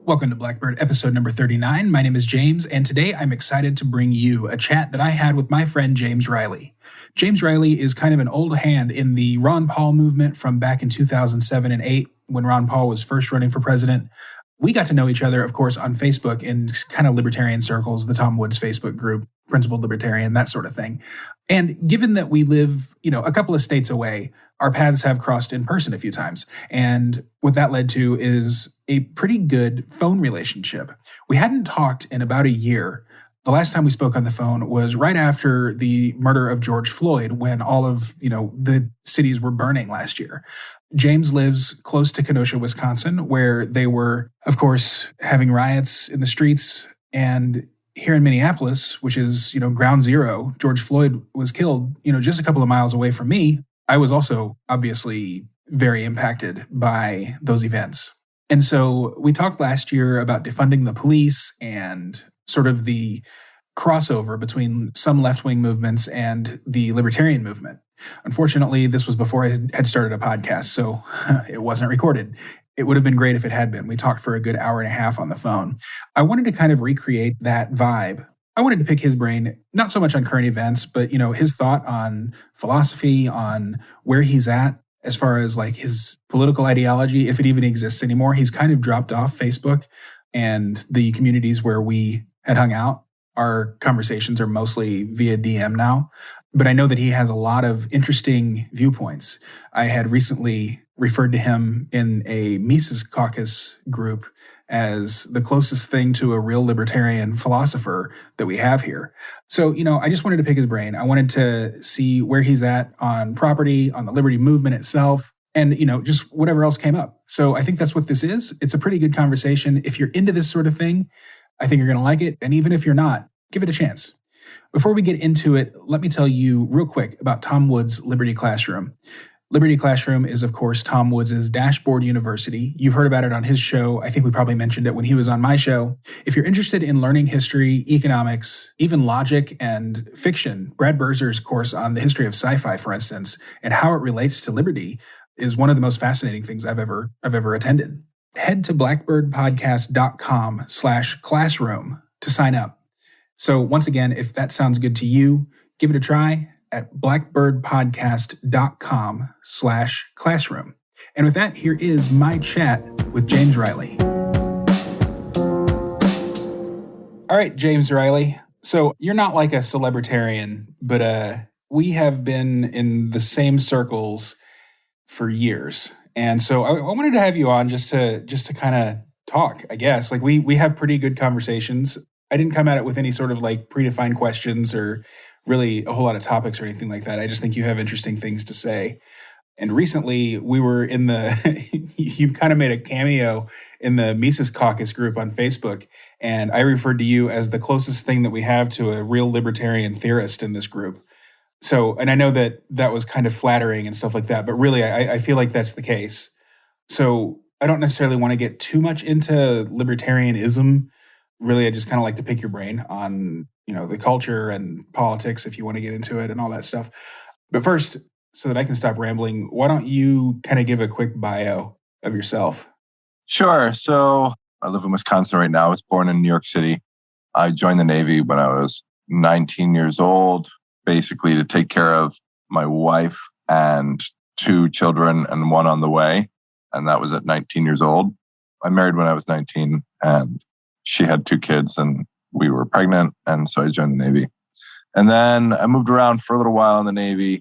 Welcome to Blackbird, episode number 39. My name is James, and today I'm excited to bring you a chat that I had with my friend James Reilly. James Reilly is kind of an old hand in the Ron Paul movement from back in 2007 and 8 when Ron Paul was first running for president. We got to know each other, of course, on Facebook in kind of libertarian circles, the Tom Woods Facebook group, Principled Libertarian, that sort of thing. And given that we live, a couple of states away, our paths have crossed in person a few times. And what that led to is a pretty good phone relationship. We hadn't talked in about a year. The last time we spoke on the phone was right after the murder of George Floyd, when all of, the cities were burning last year. James lives close to Kenosha, Wisconsin, where they were, of course, having riots in the streets. And here in Minneapolis, which is, ground zero, George Floyd was killed, just a couple of miles away from me. I was also obviously very impacted by those events. And so we talked last year about defunding the police and sort of the crossover between some left-wing movements and the libertarian movement. Unfortunately, this was before I had started a podcast, so it wasn't recorded. It would have been great if it had been. We talked for a good hour and a half on the phone. I wanted to kind of recreate that vibe. I wanted to pick his brain, not so much on current events, but, his thought on philosophy, on where he's at as far as like his political ideology, if it even exists anymore. He's kind of dropped off Facebook and the communities where we had hung out. Our conversations are mostly via DM now, but I know that he has a lot of interesting viewpoints. I had recently referred to him in a Mises Caucus group as the closest thing to a real libertarian philosopher that we have here. So, I just wanted to pick his brain. I wanted to see where he's at on property, on the liberty movement itself, and, just whatever else came up. So I think that's what this is. It's a pretty good conversation. If you're into this sort of thing, I think you're going to like it. And even if you're not, give it a chance. Before we get into it, let me tell you real quick about Tom Woods' Liberty Classroom. Liberty Classroom is, of course, Tom Woods' dashboard university. You've heard about it on his show. I think we probably mentioned it when he was on my show. If you're interested in learning history, economics, even logic and fiction, Brad Berzer's course on the history of sci-fi, for instance, and how it relates to liberty is one of the most fascinating things I've ever attended. Head to blackbirdpodcast.com/classroom to sign up. So once again, if that sounds good to you, give it a try at blackbirdpodcast.com/classroom. And with that, here is my chat with James Reilly. All right, James Reilly. So you're not like a celebritarian, but we have been in the same circles for years. And so I wanted to have you on just to kind of talk, I guess. Like we have pretty good conversations. I didn't come at it with any sort of like predefined questions or really a whole lot of topics or anything like that. I just think you have interesting things to say. And recently we were in you kind of made a cameo in the Mises Caucus group on Facebook. And I referred to you as the closest thing that we have to a real libertarian theorist in this group. So, and I know that was kind of flattering and stuff like that, but really I feel like that's the case. So I don't necessarily want to get too much into libertarianism. Really, I just kind of like to pick your brain on, the culture and politics if you want to get into it and all that stuff. But first, so that I can stop rambling, why don't you kind of give a quick bio of yourself? Sure. So I live in Wisconsin right now. I was born in New York City. I joined the Navy when I was 19 years old, basically to take care of my wife and 2 children and 1 on the way. And that was at 19 years old. I married when I was 19 and she had 2 kids and we were pregnant. And so I joined the Navy. And then I moved around for a little while in the Navy.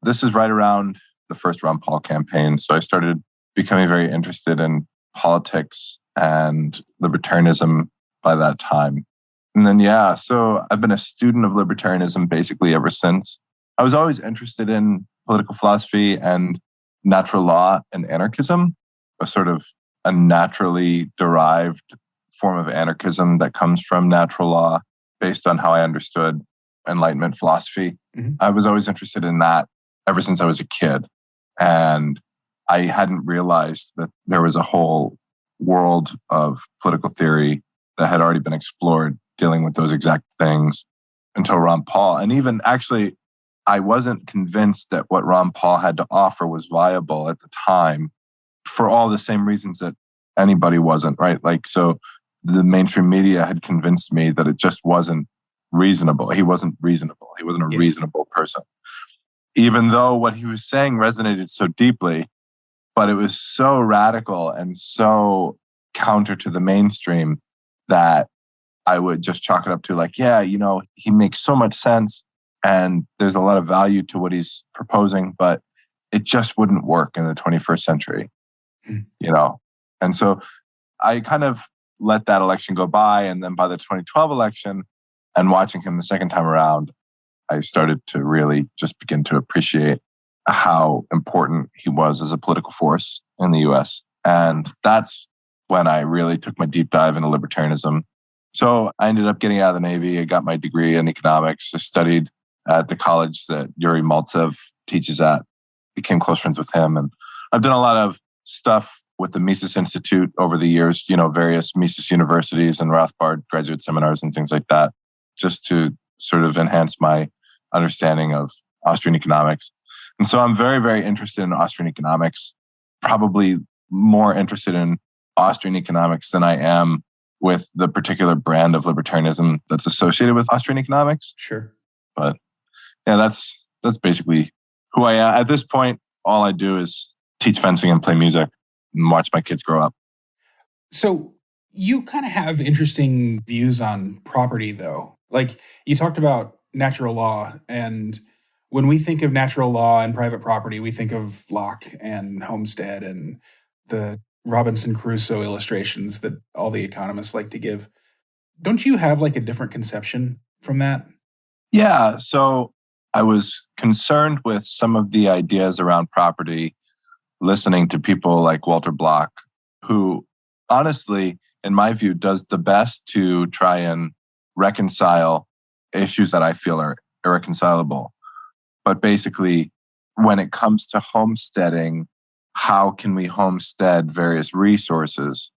This is right around the first Ron Paul campaign. So I started becoming very interested in politics and libertarianism by that time. And then, so I've been a student of libertarianism basically ever since. I was always interested in political philosophy and natural law and anarchism, a sort of a naturally derived form of anarchism that comes from natural law based on how I understood Enlightenment philosophy. Mm-hmm. I was always interested in that ever since I was a kid. And I hadn't realized that there was a whole world of political theory that had already been explored dealing with those exact things until Ron Paul. And even actually, I wasn't convinced that what Ron Paul had to offer was viable at the time for all the same reasons that anybody wasn't, right? Like, so the mainstream media had convinced me that it just wasn't reasonable. He wasn't reasonable. He wasn't a reasonable person. Even though what he was saying resonated so deeply, but it was so radical and so counter to the mainstream that I would just chalk it up to like, yeah, he makes so much sense and there's a lot of value to what he's proposing, but it just wouldn't work in the 21st century, And so I kind of let that election go by. And then by the 2012 election and watching him the second time around, I started to really just begin to appreciate how important he was as a political force in the US. And that's when I really took my deep dive into libertarianism. So I ended up getting out of the Navy. I got my degree in economics. I studied at the college that Yuri Maltsev teaches at, became close friends with him. And I've done a lot of stuff with the Mises Institute over the years, various Mises universities and Rothbard graduate seminars and things like that, just to sort of enhance my understanding of Austrian economics. And so I'm very, very interested in Austrian economics, probably more interested in Austrian economics than I am with the particular brand of libertarianism that's associated with Austrian economics. Sure. But yeah, that's basically who I am. At this point, all I do is teach fencing and play music and watch my kids grow up. So you kind of have interesting views on property, though. Like you talked about natural law, and when we think of natural law and private property, we think of Locke and Homestead and the Robinson Crusoe illustrations that all the economists like to give. Don't you have like a different conception from that? Yeah. So I was concerned with some of the ideas around property, listening to people like Walter Block, who honestly, in my view, does the best to try and reconcile issues that I feel are irreconcilable. But basically, when it comes to homesteading, how can we homestead various resources?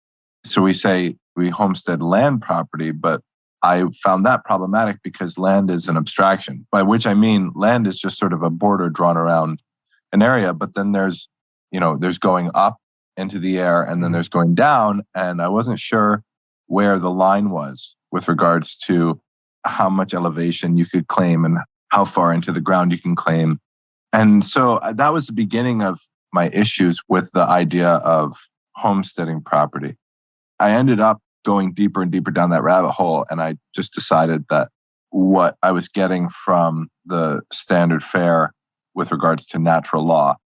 So we say we homestead land property, but I found that problematic because land is an abstraction, by which I mean land is just sort of a border drawn around an area, but then there's going up into the air and then there's going down. And I wasn't sure where the line was with regards to how much elevation you could claim and how far into the ground you can claim. And so that was the beginning of my issues with the idea of homesteading property. I ended up going deeper and deeper down that rabbit hole, and I just decided that what I was getting from the standard fare with regards to natural law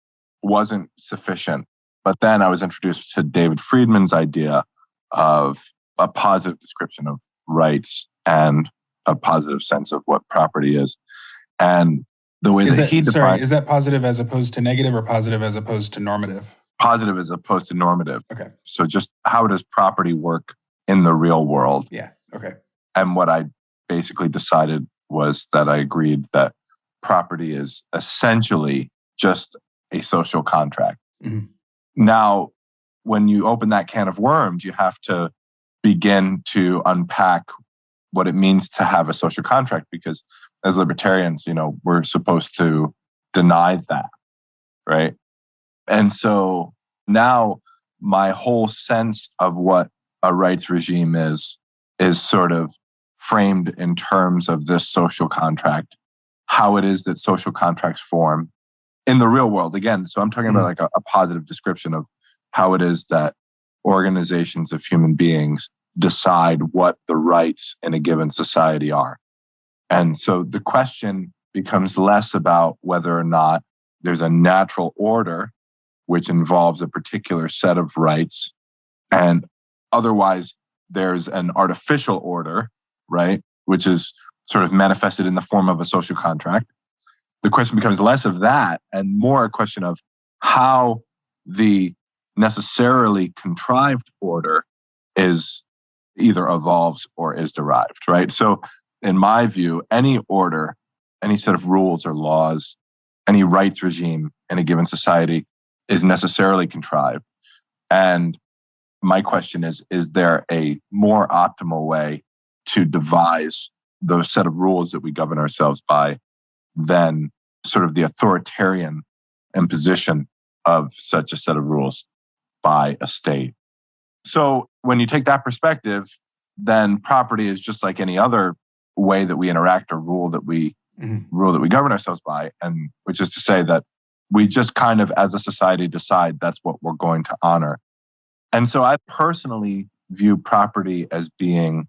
wasn't sufficient. But then I was introduced to David Friedman's idea of a positive description of rights and a positive sense of what property is. And the way that he defined... is that positive as opposed to negative or positive as opposed to normative? Positive as opposed to normative. Okay. So just how does property work in the real world? Yeah. Okay. And what I basically decided was that I agreed that property is essentially just a social contract. Mm-hmm. Now, when you open that can of worms, you have to begin to unpack what it means to have a social contract, because as libertarians, we're supposed to deny that, right? And so now my whole sense of what a rights regime is sort of framed in terms of this social contract, how it is that social contracts form in the real world. Again, so I'm talking about like a positive description of how it is that organizations of human beings decide what the rights in a given society are. And so the question becomes less about whether or not there's a natural order which involves a particular set of rights, and otherwise there's an artificial order, right, which is sort of manifested in the form of a social contract. The question becomes less of that and more a question of how the necessarily contrived order is either evolves or is derived, right? So in my view, any order, any set of rules or laws, any rights regime in a given society is necessarily contrived. And my question is there a more optimal way to devise the set of rules that we govern ourselves by than sort of the authoritarian imposition of such a set of rules by a state? So when you take that perspective, then property is just like any other way that we interact or rule that we govern ourselves by, and which is to say that we just kind of as a society decide that's what we're going to honor. And so I personally view property as being,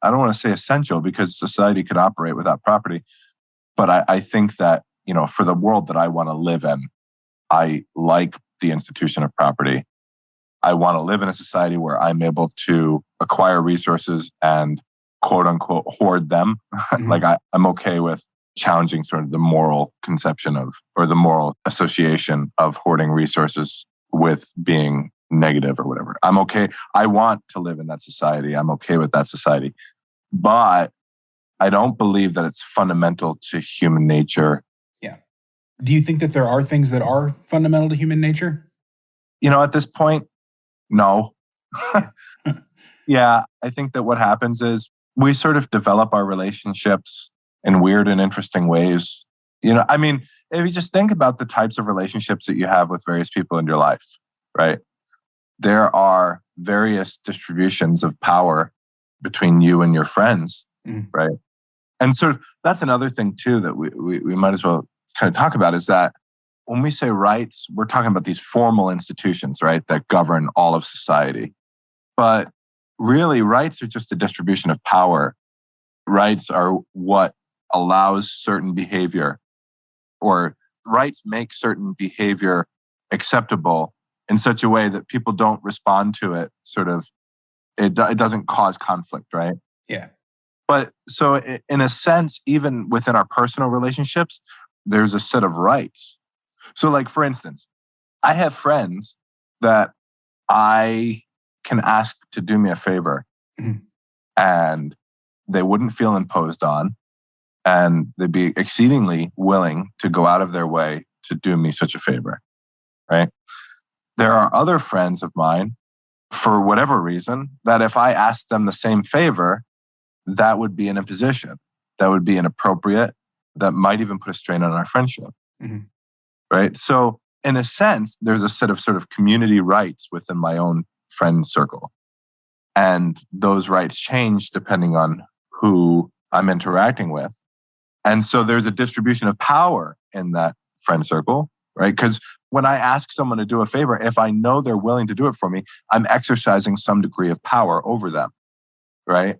I don't want to say essential because society could operate without property, but I think that, for the world that I want to live in, I like the institution of property. I want to live in a society where I'm able to acquire resources and quote unquote hoard them. Like I'm okay with challenging sort of the moral conception of, or the moral association of hoarding resources with being negative or whatever. I'm okay. I want to live in that society. I'm okay with that society. But I don't believe that it's fundamental to human nature. Yeah. Do you think that there are things that are fundamental to human nature? At this point, no. Yeah, I think that what happens is we sort of develop our relationships in weird and interesting ways. If you just think about the types of relationships that you have with various people in your life, right? There are various distributions of power between you and your friends, right? And sort of that's another thing too that we might as well kind of talk about is that when we say rights, we're talking about these formal institutions, right, that govern all of society. But really, rights are just a distribution of power. Rights are what allows certain behavior, or rights make certain behavior acceptable in such a way that people don't respond to it. It doesn't cause conflict, right? Yeah. But so in a sense, even within our personal relationships, there's a set of rights. So like, for instance, I have friends that I can ask to do me a favor and they wouldn't feel imposed on, and they'd be exceedingly willing to go out of their way to do me such a favor, right? There are other friends of mine, for whatever reason, that if I asked them the same favor, that would be an imposition. That would be inappropriate. That might even put a strain on our friendship, right? So in a sense, there's a set of sort of community rights within my own friend circle. And those rights change depending on who I'm interacting with. And so there's a distribution of power in that friend circle, right? Because when I ask someone to do a favor, if I know they're willing to do it for me, I'm exercising some degree of power over them, right?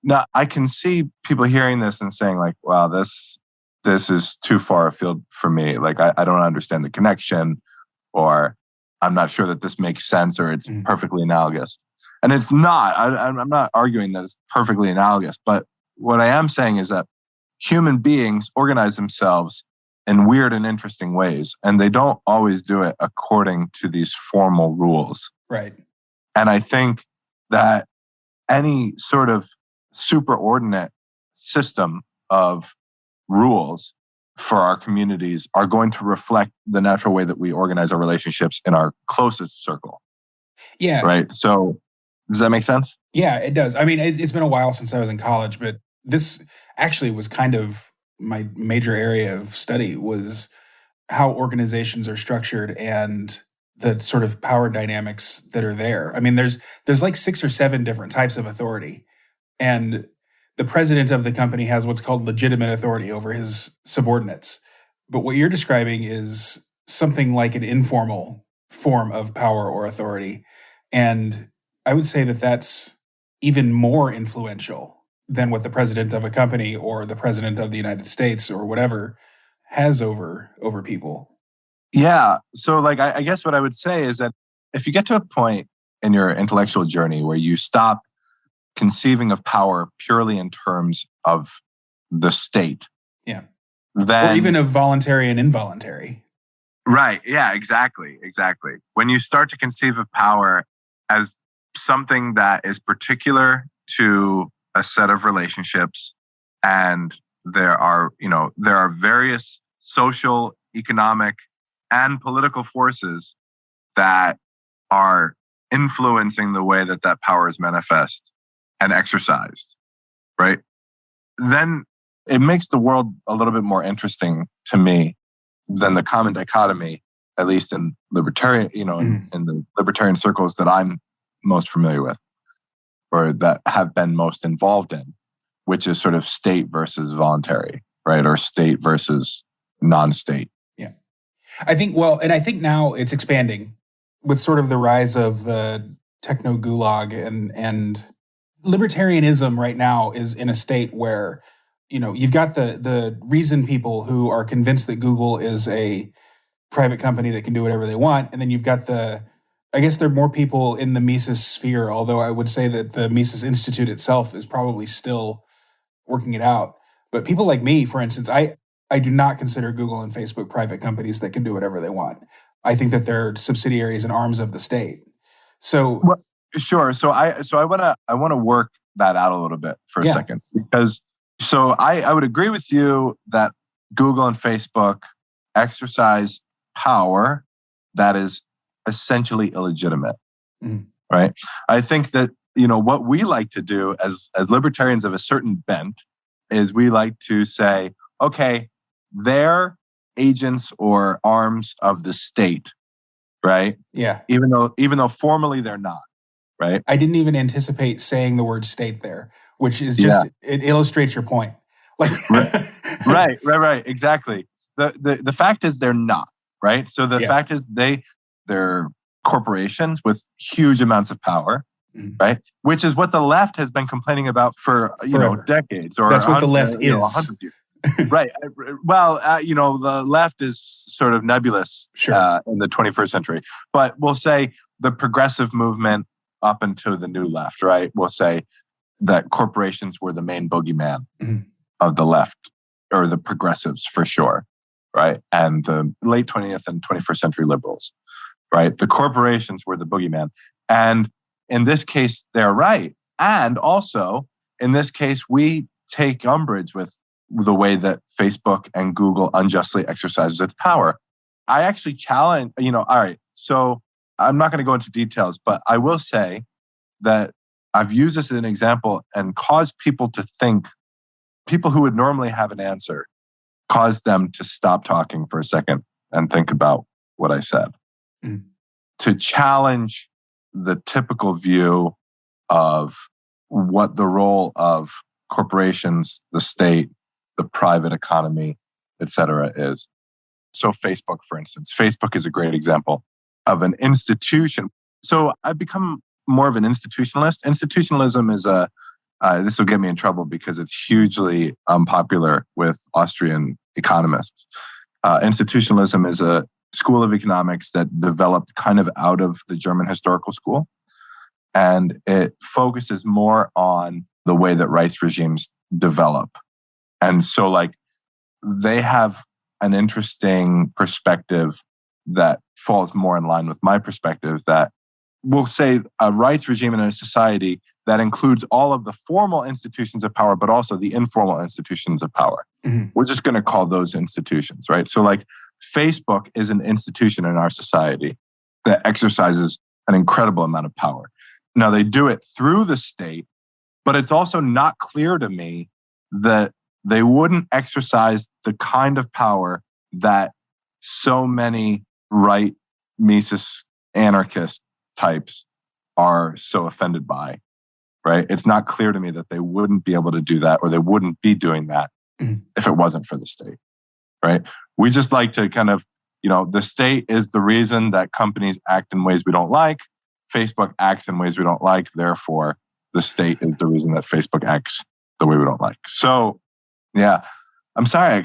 Now, I can see people hearing this and saying like, wow, this is too far afield for me. Like, I don't understand the connection, or I'm not sure that this makes sense, or it's perfectly analogous. And it's not. I'm not arguing that it's perfectly analogous. But what I am saying is that human beings organize themselves in weird and interesting ways, and they don't always do it according to these formal rules. Right. And I think that any sort of superordinate system of rules for our communities are going to reflect the natural way that we organize our relationships in our closest circle. Yeah. Right. So does that make sense? Yeah, it does. I mean, it's been a while since I was in college, but this actually was kind of my major area of study, was how organizations are structured and the sort of power dynamics that are there. I mean, there's like 6 or 7 different types of authority. And the president of the company has what's called legitimate authority over his subordinates. But what you're describing is something like an informal form of power or authority. And I would say that that's even more influential than what the president of a company or the president of the United States or whatever has over people. Yeah. So like, I guess what I would say is that if you get to a point in your intellectual journey where you stop conceiving of power purely in terms of the state. Yeah. Then, or even of voluntary and involuntary. Right. Yeah, exactly. When you start to conceive of power as something that is particular to a set of relationships, and there are various social, economic, and political forces that are influencing the way that that power is manifest and exercised, right? Then it makes the world a little bit more interesting to me than the common dichotomy, at least in libertarian, in the libertarian circles that I'm most familiar with, or that have been most involved in, which is sort of state versus voluntary, right? Or state versus non-state. Yeah. I think now it's expanding with sort of the rise of the techno gulag and libertarianism right now is in a state where, you've got the reason people who are convinced that Google is a private company that can do whatever they want. And then you've got I guess there are more people in the Mises sphere, although I would say that the Mises Institute itself is probably still working it out. But people like me, for instance, I do not consider Google and Facebook private companies that can do whatever they want. I think that they're subsidiaries and arms of the state. So, well, sure. So I want to work that out a little bit for a second, because I would agree with you that Google and Facebook exercise power that is essentially illegitimate, right? I think that what we like to do as libertarians of a certain bent is we like to say, okay, they're agents or arms of the state, right? Yeah. Even though formally they're not, right? I didn't even anticipate saying the word state there, which is just it illustrates your point. Like right, exactly. The fact is they're not, right? So the fact is they're corporations with huge amounts of power, right? Which is what the left has been complaining about for decades, or that's what the left is. 100 years. Right. Well, the left is sort of nebulous in the 21st century, but we'll say the progressive movement up into the new left, right? We'll say that corporations were the main boogeyman of the left, or the progressives for sure, right? And the late 20th and 21st century liberals, right? The corporations were the boogeyman. And in this case, they're right. And also, in this case, we take umbrage with the way that Facebook and Google unjustly exercises its power. I actually challenge, all right, so I'm not going to go into details, but I will say that I've used this as an example and caused people to think, people who would normally have an answer, caused them to stop talking for a second and think about what I said. To challenge the typical view of what the role of corporations, the state, the private economy, et cetera, is. So Facebook, for instance, Facebook is a great example of an institution. So I've become more of an institutionalist. Institutionalism is this will get me in trouble because it's hugely unpopular with Austrian economists. Institutionalism is a school of economics that developed kind of out of the German historical school. And it focuses more on the way that rights regimes develop. And so they have an interesting perspective that falls more in line with my perspective, that we'll say a rights regime in a society that includes all of the formal institutions of power, but also the informal institutions of power. We're just going to call those institutions, right? So Facebook is an institution in our society that exercises an incredible amount of power. Now, they do it through the state, but it's also not clear to me that they wouldn't exercise the kind of power that so many right Mises anarchist types are so offended by, right? It's not clear to me that they wouldn't be able to do that, or they wouldn't be doing that if it wasn't for the state, right? We just like to kind of, the state is the reason that companies act in ways we don't like. Facebook acts in ways we don't like. Therefore, the state is the reason that Facebook acts the way we don't like. So, yeah, I'm sorry.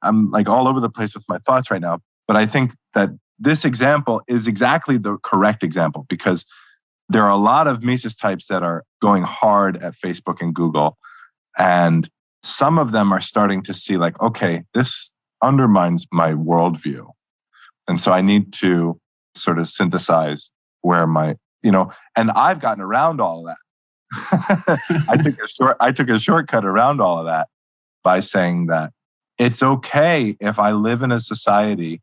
I'm all over the place with my thoughts right now. But I think that this example is exactly the correct example, because there are a lot of Mises types that are going hard at Facebook and Google. And some of them are starting to see okay, this undermines my worldview. And so I need to sort of synthesize where my, and I've gotten around all of that. I took a shortcut around all of that by saying that it's okay if I live in a society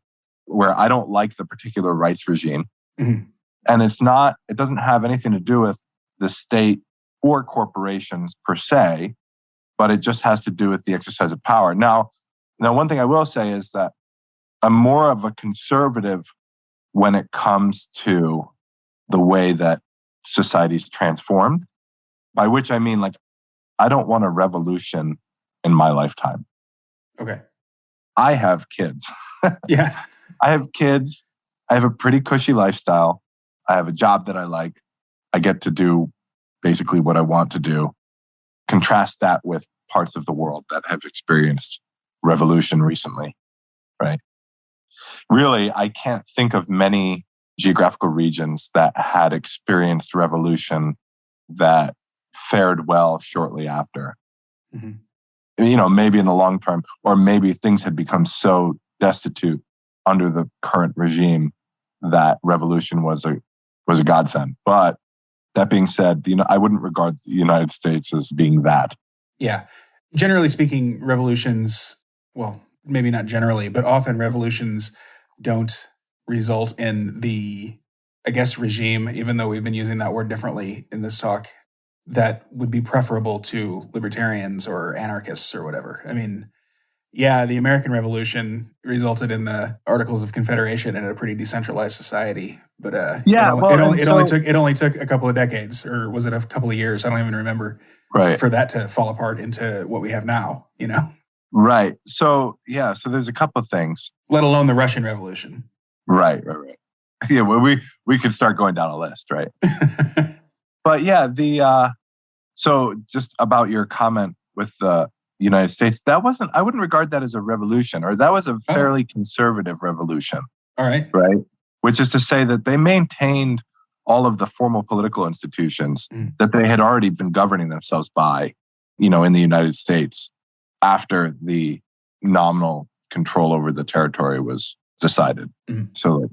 where I don't like the particular rights regime. Mm-hmm. And it doesn't have anything to do with the state or corporations per se, but it just has to do with the exercise of power. Now, one thing I will say is that I'm more of a conservative when it comes to the way that society's transformed, by which I mean, like, I don't want a revolution in my lifetime. Okay. I have kids. Yeah. I have kids. I have a pretty cushy lifestyle. I have a job that I like. I get to do basically what I want to do. Contrast that with parts of the world that have experienced revolution recently, right? Really, I can't think of many geographical regions that had experienced revolution that fared well shortly after. Mm-hmm. Maybe in the long term, or maybe things had become so destitute under the current regime that revolution was a godsend. But that being said, I wouldn't regard the United States as being that. Yeah. Generally speaking, revolutions, well, maybe not generally, but often revolutions don't result in the, I guess, regime, even though we've been using that word differently in this talk, that would be preferable to libertarians or anarchists or whatever. I mean, yeah, the American Revolution resulted in the Articles of Confederation in a pretty decentralized society, but it only took a couple of decades, or was it a couple of years? I don't even remember. Right. For that to fall apart into what we have now, Right. So there's a couple of things. Let alone the Russian Revolution. Right. Yeah, well, we could start going down a list, right? But yeah, so just about your comment with the United States, I wouldn't regard that as a revolution, or that was a fairly conservative revolution. All right. Right. Which is to say that they maintained all of the formal political institutions that they had already been governing themselves by, in the United States after the nominal control over the territory was decided. So like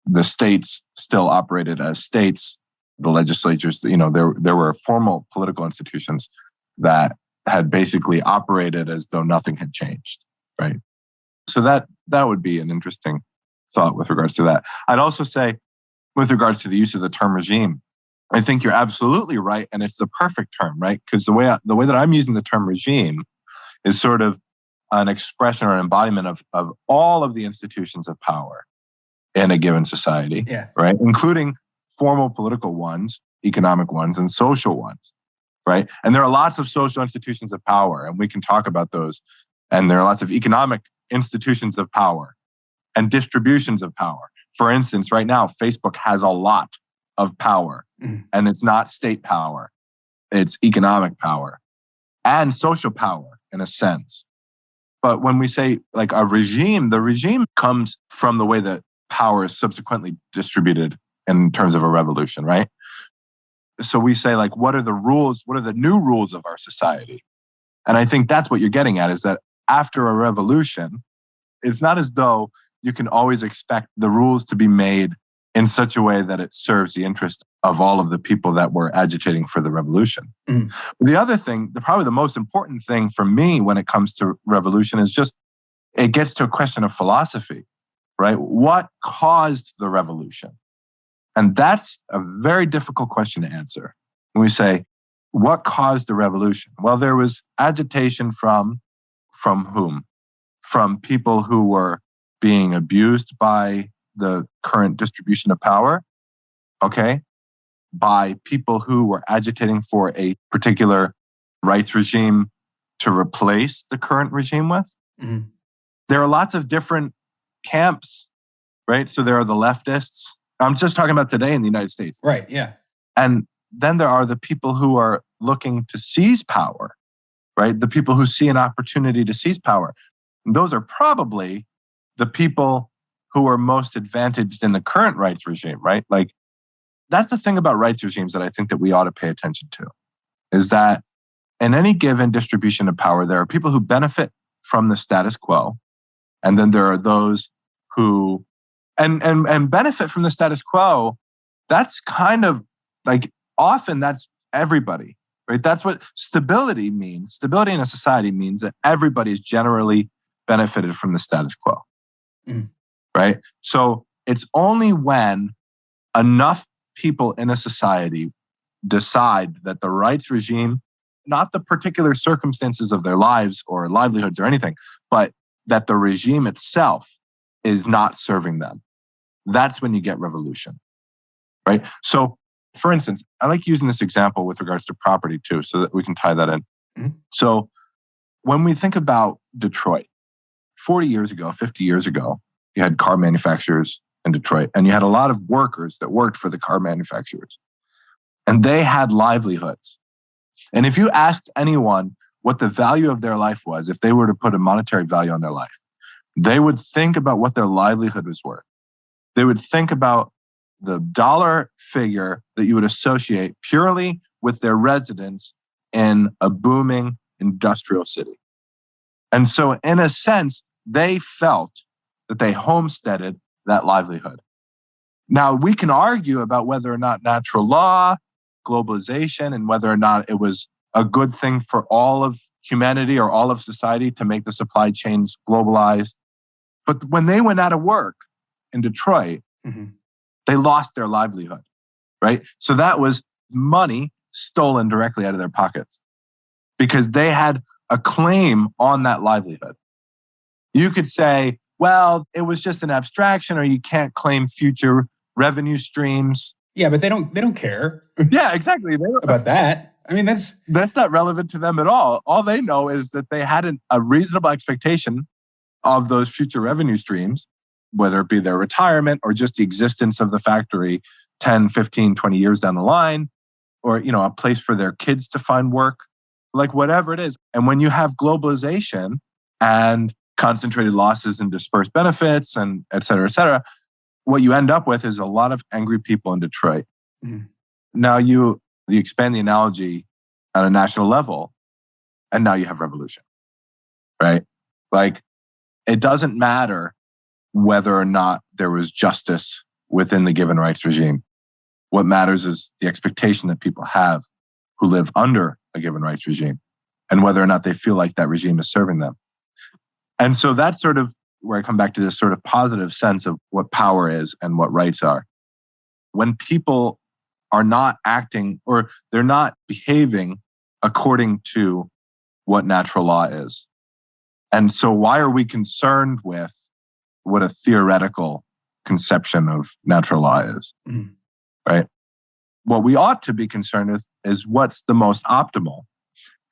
the states still operated as states. The legislatures, there were formal political institutions that had basically operated as though nothing had changed, right? So that would be an interesting thought with regards to that. I'd also say, with regards to the use of the term regime, I think you're absolutely right, and it's the perfect term, right? Because the way that I'm using the term regime is sort of an expression or an embodiment of all of the institutions of power in a given society, right? Including formal political ones, economic ones, and social ones, right? And there are lots of social institutions of power, and we can talk about those. And there are lots of economic institutions of power and distributions of power. For instance, right now, Facebook has a lot of power, and it's not state power. It's economic power and social power in a sense. But when we say like a regime, the regime comes from the way that power is subsequently distributed in terms of a revolution, right? So we say like, what are the rules? What are the new rules of our society? And I think that's what you're getting at, is that after a revolution, it's not as though you can always expect the rules to be made in such a way that it serves the interest of all of the people that were agitating for the revolution. The other thing, probably the most important thing for me when it comes to revolution is just, it gets to a question of philosophy, right? What caused the revolution? And that's a very difficult question to answer. When we say, what caused the revolution? Well, there was agitation from whom? From people who were being abused by the current distribution of power, okay? By people who were agitating for a particular rights regime to replace the current regime with. There are lots of different camps, right? So there are the leftists. I'm just talking about today in the United States. Right, yeah. And then there are the people who are looking to seize power, right? The people who see an opportunity to seize power. And those are probably the people who are most advantaged in the current rights regime, right? Like, that's the thing about rights regimes that I think that we ought to pay attention to, is that in any given distribution of power, there are people who benefit from the status quo. And then there are those who, and benefit from the status quo. That's kind of like, often that's everybody, right? That's what stability means. Stability in a society means that everybody is generally benefited from the status quo. right? So it's only when enough people in a society decide that the rights regime, not the particular circumstances of their lives or livelihoods or anything, but that the regime itself is not serving them. That's when you get revolution, right? So, for instance, I like using this example with regards to property too, so that we can tie that in. Mm-hmm. So when we think about Detroit, 40 years ago, 50 years ago, you had car manufacturers in Detroit, and you had a lot of workers that worked for the car manufacturers, and they had livelihoods. And if you asked anyone what the value of their life was, if they were to put a monetary value on their life, they would think about what their livelihood was worth. They would think about the dollar figure that you would associate purely with their residence in a booming industrial city. And so, in a sense, they felt that they homesteaded that livelihood. Now, we can argue about whether or not natural law, globalization, and whether or not it was a good thing for all of humanity or all of society to make the supply chains globalized. But when they went out of work in Detroit, they lost their livelihood, right? So that was money stolen directly out of their pockets because they had a claim on that livelihood. You could say, well, it was just an abstraction, or you can't claim future revenue streams. Yeah, but they don't care. Yeah, exactly. About that. I mean, that's not relevant to them at all. All they know is that they had a reasonable expectation of those future revenue streams, whether it be their retirement or just the existence of the factory 10, 15, 20 years down the line, or, a place for their kids to find work, like whatever it is. And when you have globalization and concentrated losses and dispersed benefits and et cetera, what you end up with is a lot of angry people in Detroit. Mm-hmm. Now you expand the analogy at a national level, and now you have revolution, right? Like, it doesn't matter whether or not there was justice within the given rights regime. What matters is the expectation that people have who live under a given rights regime, and whether or not they feel like that regime is serving them. And so that's sort of where I come back to this sort of positive sense of what power is and what rights are. When people are not acting or they're not behaving according to what natural law is. And so why are we concerned with what a theoretical conception of natural law is, right? What we ought to be concerned with is what's the most optimal.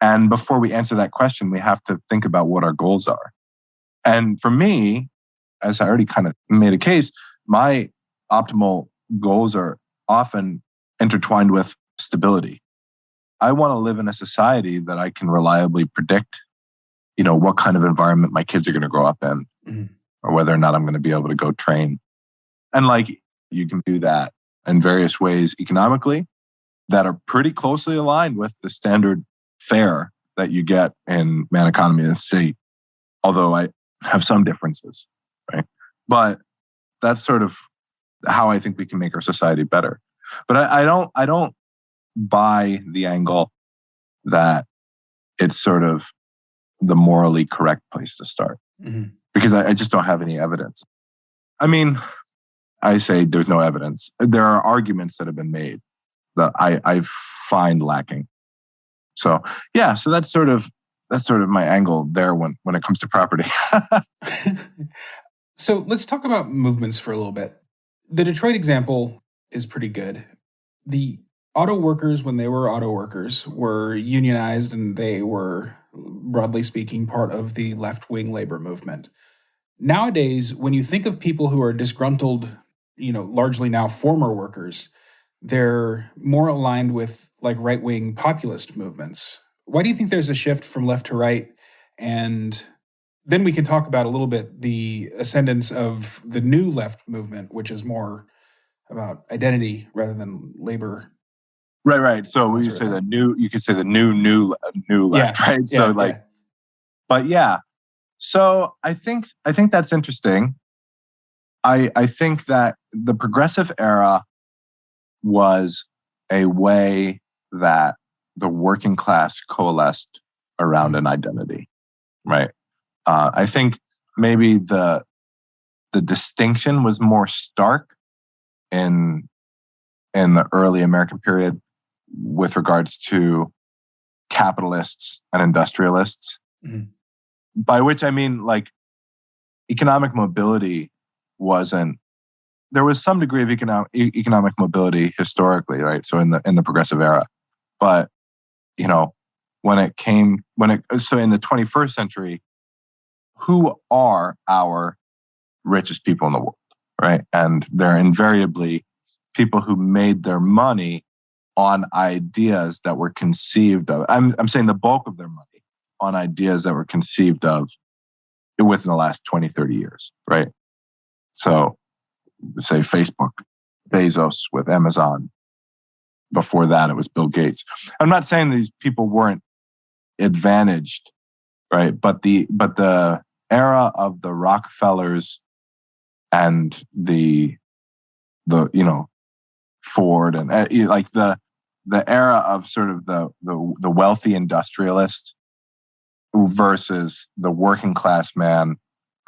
And before we answer that question, we have to think about what our goals are. And for me, as I already kind of made a case, my optimal goals are often intertwined with stability. I want to live in a society that I can reliably predict, what kind of environment my kids are going to grow up in, or whether or not I'm going to be able to go train. And you can do that in various ways economically that are pretty closely aligned with the standard fare that you get in an economy in the state. Although I have some differences, right? But that's sort of how I think we can make our society better. But I don't buy the angle that it's sort of the morally correct place to start, because I just don't have any evidence. I mean, I say there's no evidence. There are arguments that have been made that I find lacking. So yeah, so that's sort of my angle there when it comes to property. So let's talk about movements for a little bit. The Detroit example is pretty good. The auto workers, when they were auto workers, were unionized, and they were, broadly speaking, part of the left-wing labor movement. Nowadays, when you think of people who are disgruntled, largely now former workers, they're more aligned with right-wing populist movements. Why do you think there's a shift from left to right? And then we can talk about a little bit the ascendance of the new left movement, which is more about identity rather than labor. Right. So you say the new, you could say the new left, yeah, right? So but yeah. So I think that's interesting. I think that the progressive era was a way that the working class coalesced around an identity, right? I think maybe the the distinction was more stark in the early American period with regards to capitalists and industrialists, by which I mean like economic mobility wasn't. There was some degree of economic mobility historically, right? So in the progressive era, but you know, so in the 21st century, who are our richest people in the world, right? And they're invariably people who made their money on ideas that were conceived of. I'm saying the bulk of their money on ideas that were conceived of within the last 20, 30 years, right? So say Facebook, Bezos with Amazon. Before that, it was Bill Gates. I'm not saying these people weren't advantaged, right? But the era of the Rockefellers and the Ford and like the era of sort of the wealthy industrialist versus the working class man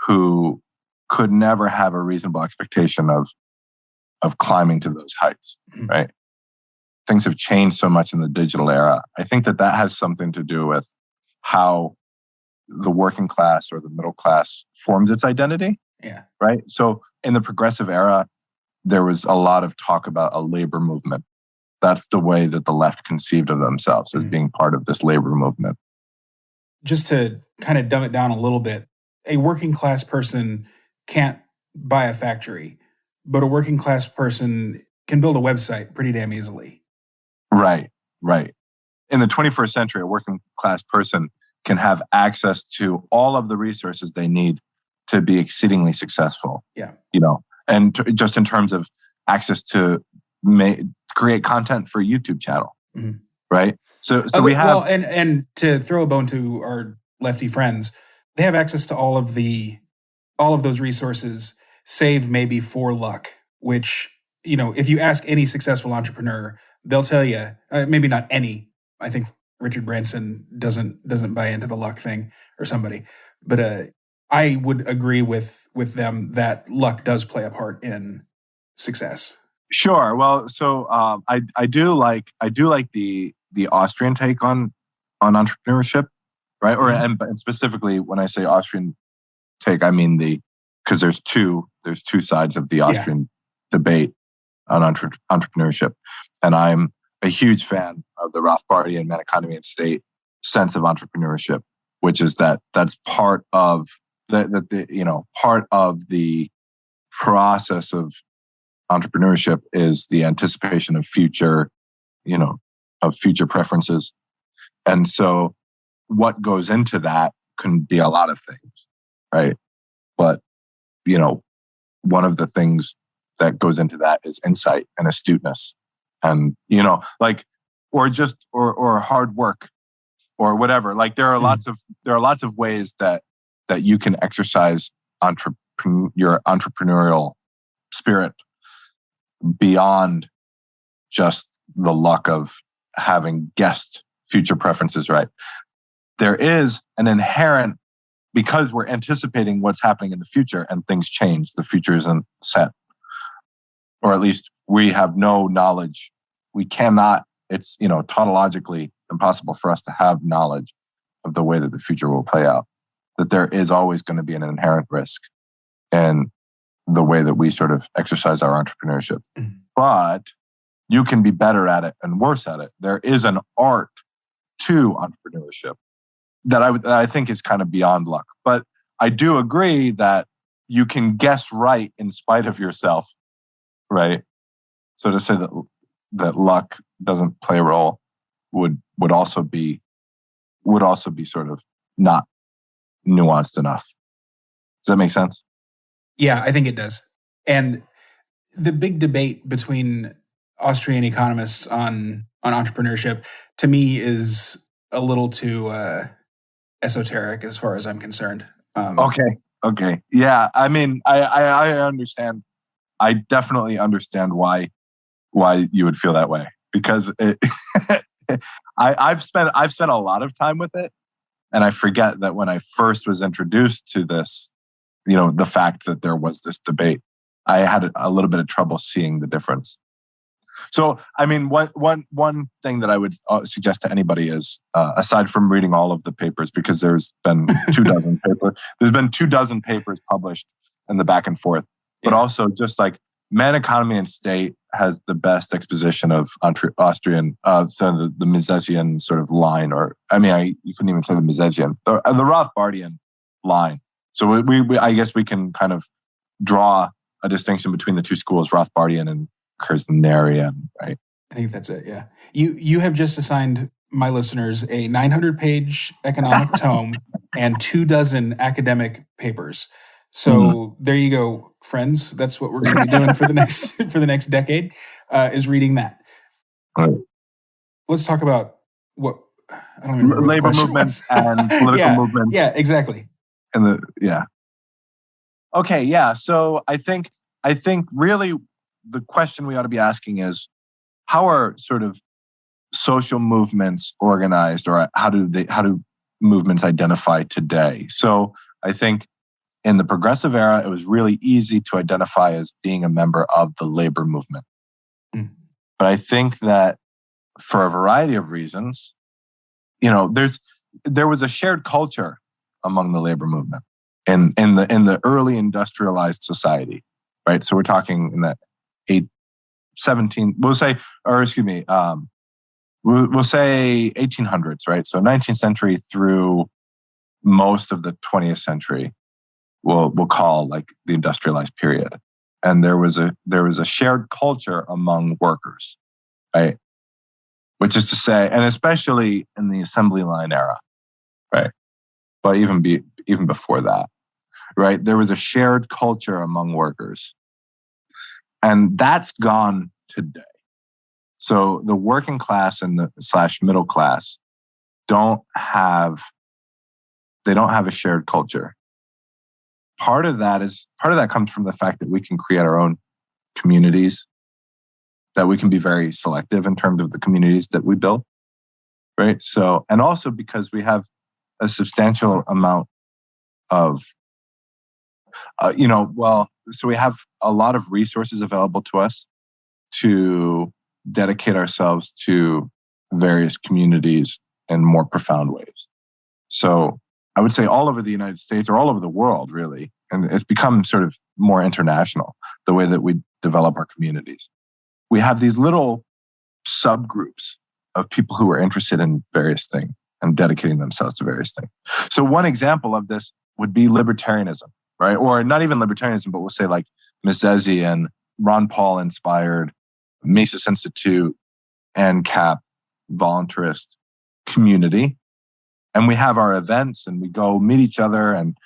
who could never have a reasonable expectation of climbing to those heights, right? Things have changed so much in the digital era. I think that has something to do with how the working class or the middle class forms its identity. Yeah. Right. So in the progressive era, there was a lot of talk about a labor movement. That's the way that the left conceived of themselves, as being part of this labor movement. Just to kind of dumb it down a little bit, a working class person can't buy a factory, but a working class person can build a website pretty damn easily. Right. In the 21st century, a working class person can have access to all of the resources they need to be exceedingly successful. Yeah. And just in terms of access to create content for a YouTube channel. Right. So we have. Well, and to throw a bone to our lefty friends, they have access to all of those resources, save maybe for luck, which, if you ask any successful entrepreneur, they'll tell you, maybe not any. I think Richard Branson doesn't buy into the luck thing, or somebody, but I would agree with them that luck does play a part in success. Sure. Well, so I do like the Austrian take on entrepreneurship, right? And specifically when I say Austrian take, I mean because there's two sides of the Austrian debate on entrepreneurship, and I'm a huge fan of the Rothbardian man economy and state sense of entrepreneurship, which is that's part of part of the process of entrepreneurship is the anticipation of future preferences. And so what goes into that can be a lot of things, right? But, one of the things that goes into that is insight and astuteness and, or hard work or whatever. Like there are lots of ways that you can exercise your entrepreneurial spirit beyond just the luck of having guessed future preferences right. There is an inherent, because we're anticipating what's happening in the future and things change, the future isn't set. Or at least we have no knowledge. We cannot, it's tautologically impossible for us to have knowledge of the way that the future will play out. That there is always going to be an inherent risk in the way that we sort of exercise our entrepreneurship. But you can be better at it and worse at it. There is an art to entrepreneurship that I think is kind of beyond luck. But I do agree that you can guess right in spite of yourself, right? So to say that luck doesn't play a role would also be sort of not nuanced enough. Does that make sense? Yeah, I think it does. And the big debate between Austrian economists on entrepreneurship, to me, is a little too esoteric as far as I'm concerned. Okay. Yeah, I mean, I understand. I definitely understand why you would feel that way, because I've spent a lot of time with it, and I forget that when I first was introduced to this the fact that there was this debate. I had a little bit of trouble seeing the difference. So, I mean, one thing that I would suggest to anybody is, aside from reading all of the papers, because there's been 24 papers published in the back and forth, but also just like Man, Economy, and State has the best exposition of Austrian, so the Misesian sort of line, you couldn't even say the Misesian, the Rothbardian line. So we I guess we can kind of draw a distinction between the two schools, Rothbardian and Kersnerian, right? I think that's it. Yeah. You have just assigned my listeners a 900-page economic tome and 24 academic papers. So there you go, friends. That's what we're going to be doing for the next decade, is reading that. Right. Let's talk about what I don't even remember labor movements and political movements. Yeah, exactly. Okay, yeah. So I think really the question we ought to be asking is, how are sort of social movements organized, or how do movements identify today? So I think in the progressive era, it was really easy to identify as being a member of the labor movement. But I think that for a variety of reasons, there was a shared culture among the labor movement in the early industrialized society, right? So we're talking in the 1800s, right? So 19th century through most of the 20th century, we'll call like the industrialized period. And there was a shared culture among workers, right? Which is to say, and especially in the assembly line era, right? But even before that, right? There was a shared culture among workers. And that's gone today. So the working class and the / middle class don't have a shared culture. Part of that comes from the fact that we can create our own communities, that we can be very selective in terms of the communities that we build, right? So, and also because we have a substantial amount of, so we have a lot of resources available to us to dedicate ourselves to various communities in more profound ways. So I would say all over the United States, or all over the world, really, and it's become sort of more international, the way that we develop our communities. We have these little subgroups of people who are interested in various things and dedicating themselves to various things. So one example of this would be libertarianism, right? Or not even libertarianism, but we'll say like Misesian, Ron Paul inspired, Mises Institute, ANCAP, voluntarist community. And we have our events and we go meet each other and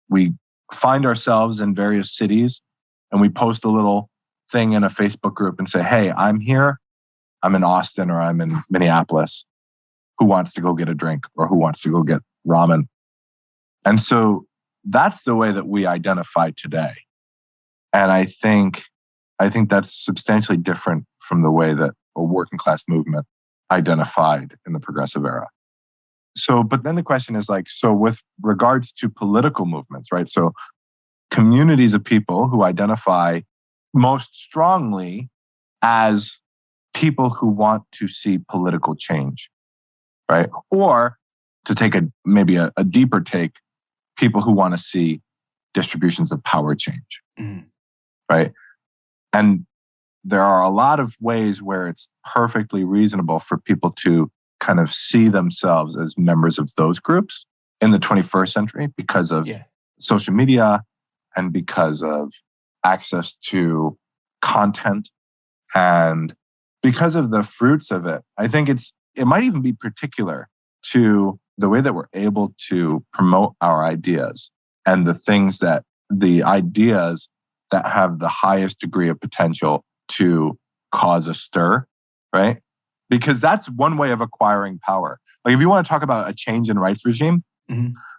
we find ourselves in various cities and we post a little thing in a Facebook group and say, hey, I'm here. I'm in Austin or I'm in Minneapolis. Who wants to go get a drink or who wants to go get ramen? And so that's the way that we identify today. And I think that's substantially different from the way that a working class movement identified in the progressive era. So, but then the question is like, so with regards to political movements, right? So communities of people who identify most strongly as people who want to see political change, right? Or to take maybe a deeper take, people who want to see distributions of power change, right? And there are a lot of ways where it's perfectly reasonable for people to kind of see themselves as members of those groups in the 21st century because of social media and because of access to content and because of the fruits of it. I think it might even be particular to the way that we're able to promote our ideas and the ideas that have the highest degree of potential to cause a stir, right? Because that's one way of acquiring power. Like if you want to talk about a change in rights regime,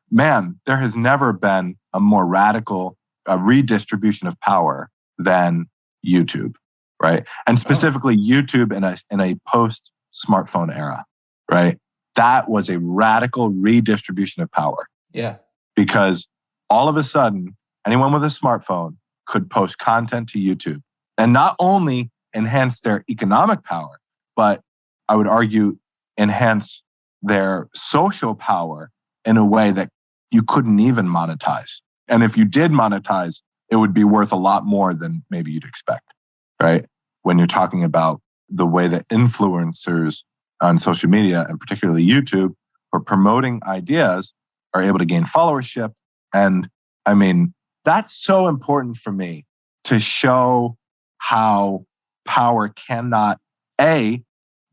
man, there has never been a more radical redistribution of power than YouTube, right? And specifically YouTube in a post-smartphone era, right? That was a radical redistribution of power. Yeah. Because all of a sudden, anyone with a smartphone could post content to YouTube and not only enhance their economic power, but I would argue enhance their social power in a way that you couldn't even monetize. And if you did monetize, it would be worth a lot more than maybe you'd expect, right? When you're talking about the way that influencers on social media, and particularly YouTube, for promoting ideas are able to gain followership. And I mean, that's so important for me to show how power cannot,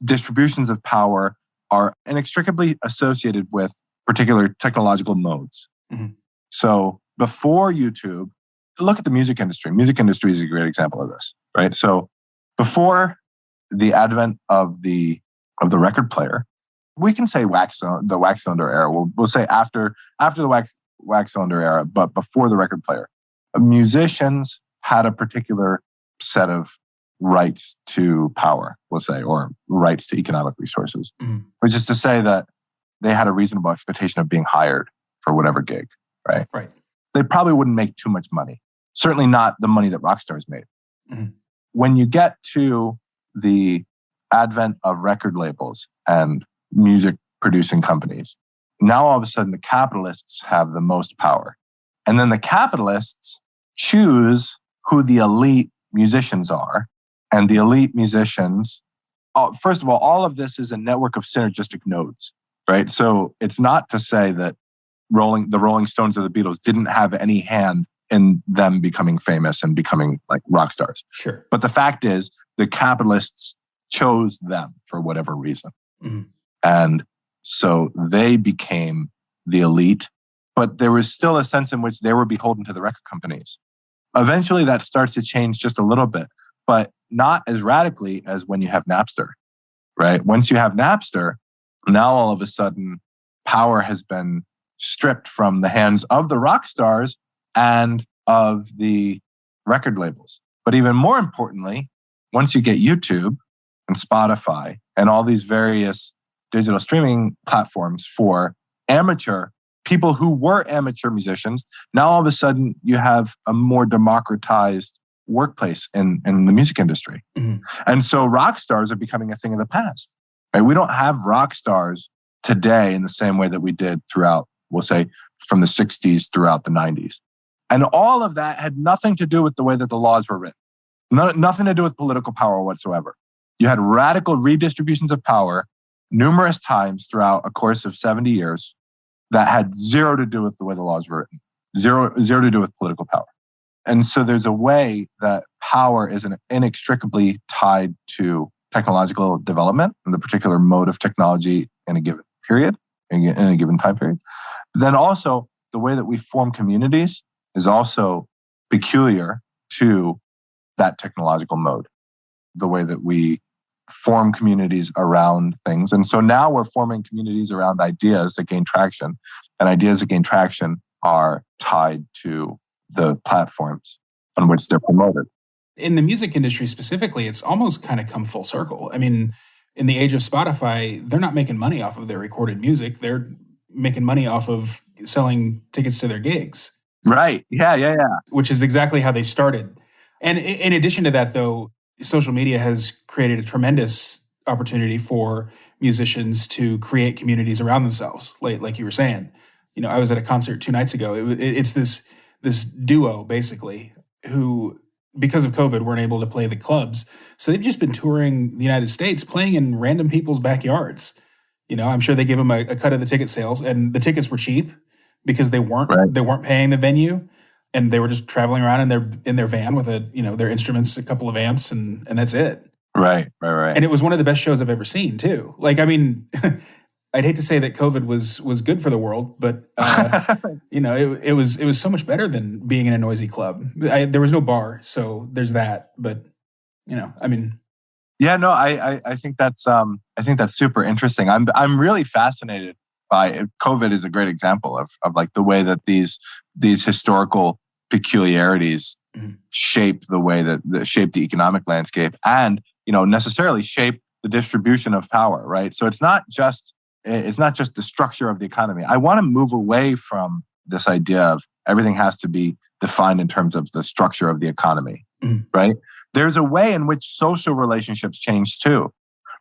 distributions of power are inextricably associated with particular technological modes. Mm-hmm. So before YouTube, look at the music industry. Music industry is a great example of this, right? So before the advent of the record player, we can say the wax cylinder era. We'll say after the wax cylinder era, but before the record player, musicians had a particular set of rights to power, we'll say, or rights to economic resources, which is to say that they had a reasonable expectation of being hired for whatever gig, right? Right. They probably wouldn't make too much money. Certainly not the money that rock stars made. Mm-hmm. When you get to the advent of record labels and music producing companies, now all of a sudden the capitalists have the most power. And then the capitalists choose who the elite musicians are. And the elite musicians, first of all of this is a network of synergistic nodes, right? So it's not to say that the Rolling Stones or the Beatles didn't have any hand in them becoming famous and becoming like rock stars. Sure. But the fact is the capitalists chose them for whatever reason. Mm-hmm. And so they became the elite, but there was still a sense in which they were beholden to the record companies. Eventually that starts to change just a little bit, but not as radically as when you have Napster, right? Once you have Napster, now all of a sudden power has been stripped from the hands of the rock stars and of the record labels. But even more importantly, once you get YouTube and Spotify and all these various digital streaming platforms for amateur people who were amateur musicians, now all of a sudden you have a more democratized workplace in the music industry. Mm-hmm. And so rock stars are becoming a thing of the past. Right? We don't have rock stars today in the same way that we did throughout, we'll say, from the 60s throughout the 90s. And all of that had nothing to do with the way that the laws were written. Nothing to do with political power whatsoever. You had radical redistributions of power numerous times throughout a course of 70 years that had zero to do with the way the laws were written. Zero to do with political power. And so there's a way that power is inextricably tied to technological development and the particular mode of technology in a given period, in a given time period. Then also the way that we form communities is also peculiar to that technological mode. The way that we form communities around things. And so now we're forming communities around ideas that gain traction, and ideas that gain traction are tied to the platforms on which they're promoted. In the music industry specifically, it's almost kind of come full circle. I mean, in the age of Spotify, they're not making money off of their recorded music. They're making money off of selling tickets to their gigs. Right. Yeah. Which is exactly how they started. And in addition to that, though, social media has created a tremendous opportunity for musicians to create communities around themselves, like you were saying. You know, I was at a concert 2 nights ago. It's this duo, basically, who, because of COVID, weren't able to play the clubs. So they've just been touring the United States, playing in random people's backyards. You know, I'm sure they give them a cut of the ticket sales, and the tickets were cheap because they weren't paying the venue, and they were just traveling around in their van with their instruments, a couple of amps, and that's it. Right. And it was one of the best shows I've ever seen too. Like, I mean, I'd hate to say that COVID was good for the world, but it was so much better than being in a noisy club. There was no bar, so there's that. But I mean, yeah, no, I think that's super interesting. I'm really fascinated by it. COVID is a great example of like the way that these historical peculiarities shape the way that shape the economic landscape, and necessarily shape the distribution of power. Right. So it's not just the structure of the economy. I want to move away from this idea of Everything has to be defined in terms of the structure of the economy, right? There's a way in which social relationships change too,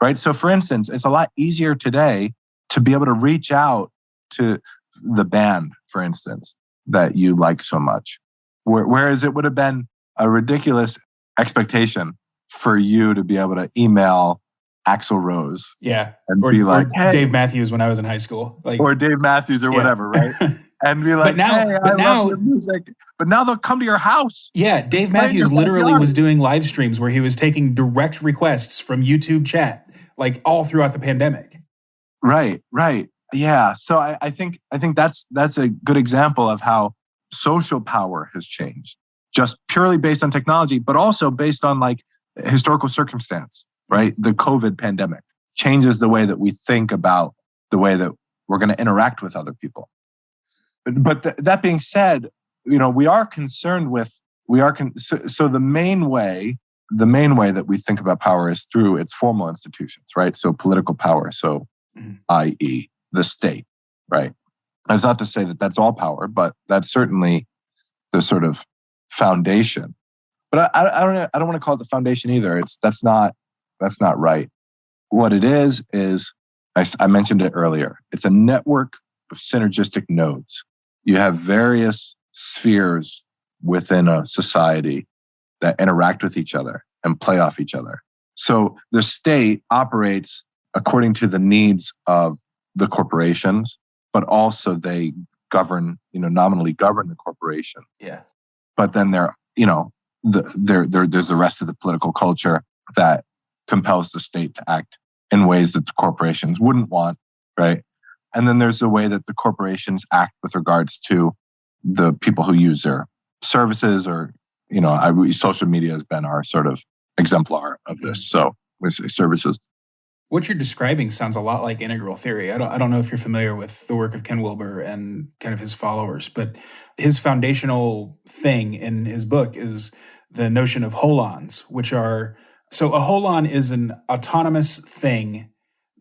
right? So for instance, it's a lot easier today to be able to reach out to the band, for instance, that you like so much. Whereas it would have been a ridiculous expectation for you to be able to email Axl Rose. Yeah. And be like, or Dave Matthews when I was in high school. Or Dave Matthews or whatever, right? And be like, hey, I love your music. But now they'll come to your house. Yeah, Dave Matthews literally was doing live streams where he was taking direct requests from YouTube chat, like all throughout the pandemic. Right. Yeah. So I think that's a good example of how social power has changed, just purely based on technology, but also based on like historical circumstance, right? The COVID pandemic changes the way that we think about the way that we're going to interact with other people. But that being said, we are concerned with, so the main way that we think about power is through its formal institutions, right? So political power, so i.e. the state, right? And it's not to say that that's all power, but that's certainly the sort of foundation. But I don't want to call it the foundation either. That's not right. What it is I mentioned it earlier. It's a network of synergistic nodes. You have various spheres within a society that interact with each other and play off each other. So the state operates according to the needs of the corporations, but also they govern, nominally govern the corporation. Yeah. But then there's the rest of the political culture that compels the state to act in ways that the corporations wouldn't want, right? And then there's the way that the corporations act with regards to the people who use their services, or, social media has been our sort of exemplar of this. So we say services. What you're describing sounds a lot like integral theory. I don't know if you're familiar with the work of Ken Wilber and kind of his followers, but his foundational thing in his book is the notion of holons, so a holon is an autonomous thing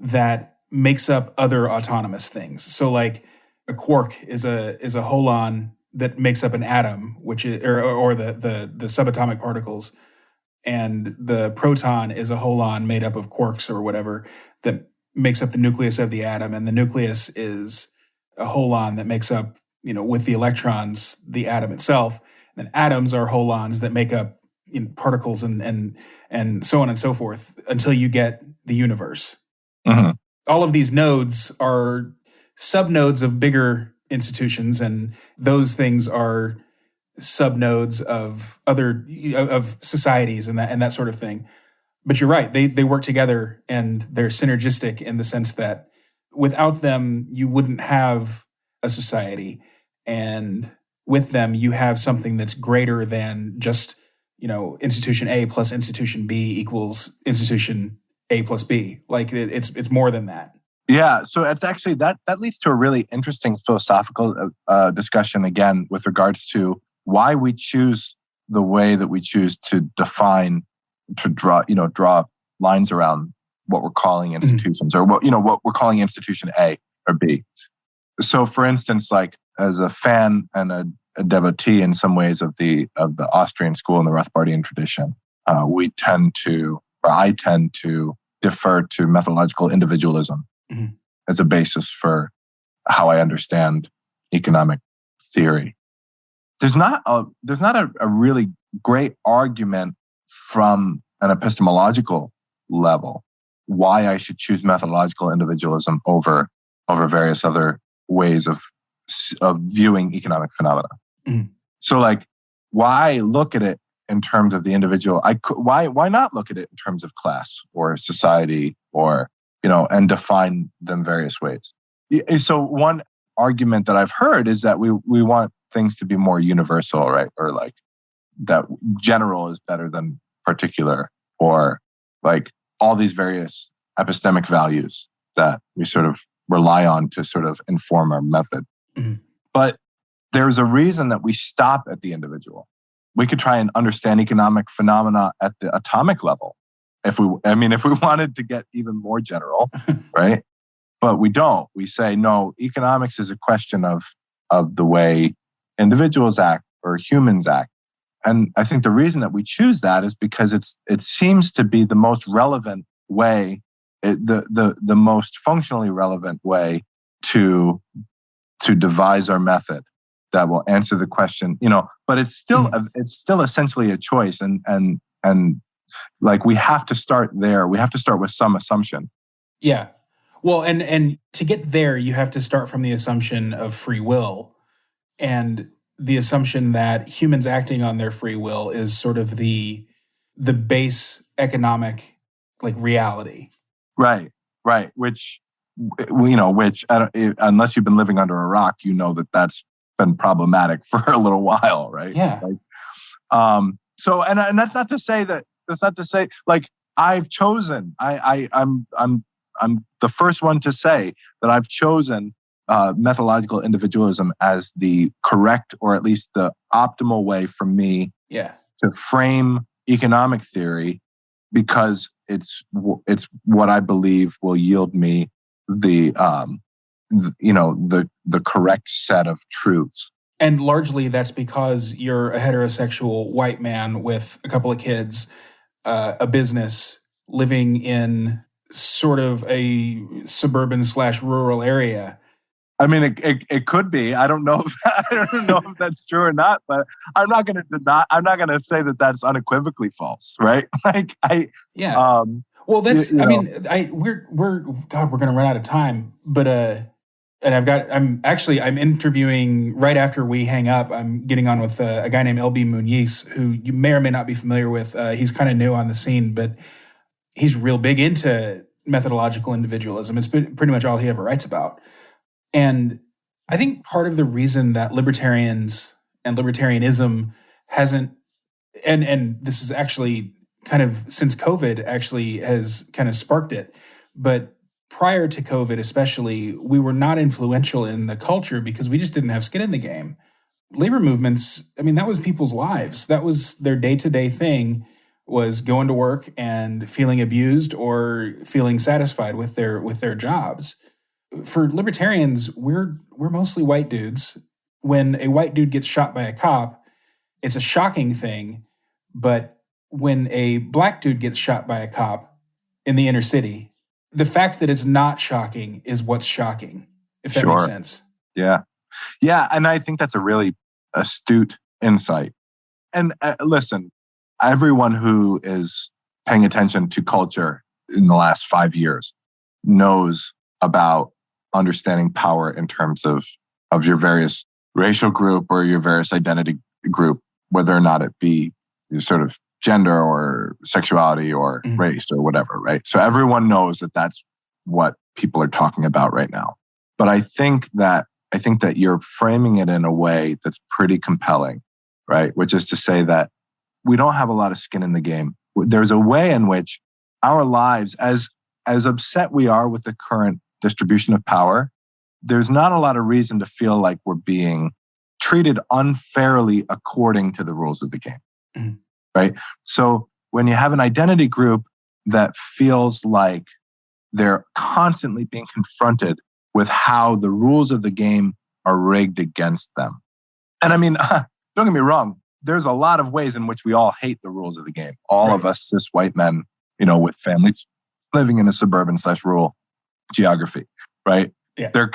that makes up other autonomous things. So like a quark is a holon that makes up an atom, which is or the subatomic particles. And the proton is a holon made up of quarks or whatever that makes up the nucleus of the atom. And the nucleus is a holon that makes up, with the electrons, the atom itself. And atoms are holons that make up particles and so on and so forth until you get the universe. Mm-hmm. All of these nodes are subnodes of bigger institutions, and those things are subnodes of other of societies and that sort of thing. But you're right, they work together and they're synergistic in the sense that without them you wouldn't have a society, and with them you have something that's greater than just institution A plus institution B equals institution A plus B. Like it's more than that. Yeah, so it's actually that leads to a really interesting philosophical discussion again with regards to why we choose the way that we choose to define, to draw lines around what we're calling institutions, or what we're calling institution A or B. So, for instance, like as a fan and a devotee in some ways of the Austrian school and the Rothbardian tradition, I tend to defer to methodological individualism as a basis for how I understand economic theory. There's not a really great argument from an epistemological level why I should choose methodological individualism over various other ways of viewing economic phenomena. So, like, why look at it in terms of the individual? Why not look at it in terms of class or society, or and define them various ways? So one argument that I've heard is that we want things to be more universal, right? Or like that general is better than particular, or like all these various epistemic values that we sort of rely on to sort of inform our method. But there's a reason that we stop at the individual. We could try and understand economic phenomena at the atomic level if we wanted to get even more general, right? But we don't. We say, no, economics is a question of the way individuals act or humans act. And I think the reason that we choose that is because it seems to be the most relevant way, the most functionally relevant way to devise our method that will answer the question, but it's still essentially a choice. And like, we have to start there. We have to start with some assumption. Yeah. Well, and to get there, you have to start from the assumption of free will, and the assumption that humans acting on their free will is sort of the base economic reality. Right. Which unless you've been living under a rock, that's been problematic for a little while, right? Yeah. So, and that's not to say like I've chosen. I'm the first one to say that I've chosen methodological individualism as the correct, or at least the optimal way for me to frame economic theory, because it's what I believe will yield me the correct set of truths. And largely that's because you're a heterosexual white man with a couple of kids, a business, living in sort of a suburban/rural area. I mean, it could be. I don't know if that's true or not, but I'm not going to say that that's unequivocally false, right? Well, that's. I mean, we're going to run out of time, but I'm interviewing right after we hang up. I'm getting on with a guy named LB Muniz, who you may or may not be familiar with. He's kind of new on the scene, but he's real big into methodological individualism. It's pretty much all he ever writes about. And I think part of the reason that libertarians and libertarianism hasn't, and this is actually kind of since COVID actually has kind of sparked it, but prior to COVID especially, we were not influential in the culture because we just didn't have skin in the game. Labor movements, I mean, that was people's lives. That was their day-to-day thing, was going to work and feeling abused or feeling satisfied with their jobs. For libertarians, we're mostly white dudes. When a white dude gets shot by a cop, it's a shocking thing. But when a black dude gets shot by a cop in the inner city, the fact that it's not shocking is what's shocking, if that makes sense. Yeah. And I think that's a really astute insight. And listen, everyone who is paying attention to culture in the last 5 years knows about understanding power in terms of your various racial group or your various identity group, whether or not it be your sort of gender or sexuality or race or whatever, right? So everyone knows that that's what people are talking about right now. But I think that you're framing it in a way that's pretty compelling, right? Which is to say that we don't have a lot of skin in the game. There's a way in which our lives, as upset we are with the current distribution of power, there's not a lot of reason to feel like we're being treated unfairly according to the rules of the game, right? So when you have an identity group that feels like they're constantly being confronted with how the rules of the game are rigged against them. And I mean, don't get me wrong, there's a lot of ways in which we all hate the rules of the game. All of us cis white men, with families living in a suburban/rural geography, right? Yeah. We're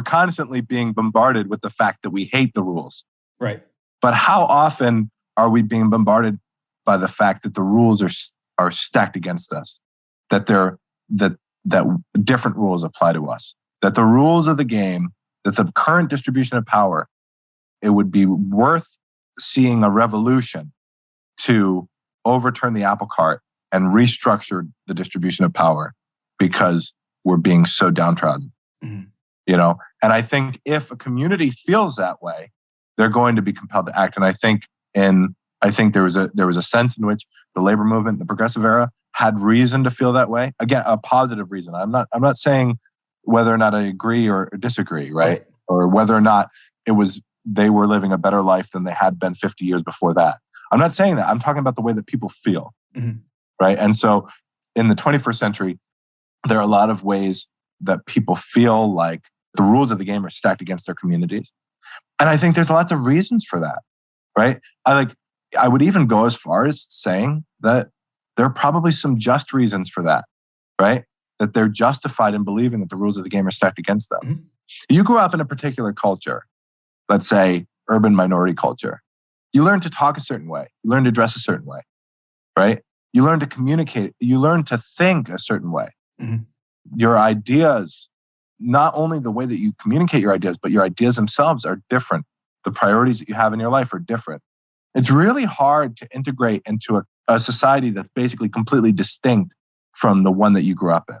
constantly being bombarded with the fact that we hate the rules. Right. But how often are we being bombarded by the fact that the rules are stacked against us? That that different rules apply to us. That the rules of the game, that the current distribution of power, it would be worth seeing a revolution to overturn the apple cart and restructure the distribution of power because we're being so downtrodden. And I think if a community feels that way, they're going to be compelled to act. And I think there was a sense in which the labor movement, the progressive era, had reason to feel that way. Again, a positive reason. I'm not saying whether or not I agree or disagree, right? Or whether or not they were living a better life than they had been 50 years before that. I'm not saying that. I'm talking about the way that people feel, right? And so in the 21st century, there are a lot of ways that people feel like the rules of the game are stacked against their communities. And I think there's lots of reasons for that, right? I would even go as far as saying that there are probably some just reasons for that, right? That they're justified in believing that the rules of the game are stacked against them. Mm-hmm. You grew up in a particular culture, let's say urban minority culture. You learn to talk a certain way. You learn to dress a certain way, right? You learn to communicate. You learn to think a certain way. Mm-hmm. Your ideas, not only the way that you communicate your ideas, but your ideas themselves are different. The priorities that you have in your life are different. It's really hard to integrate into a society that's basically completely distinct from the one that you grew up in.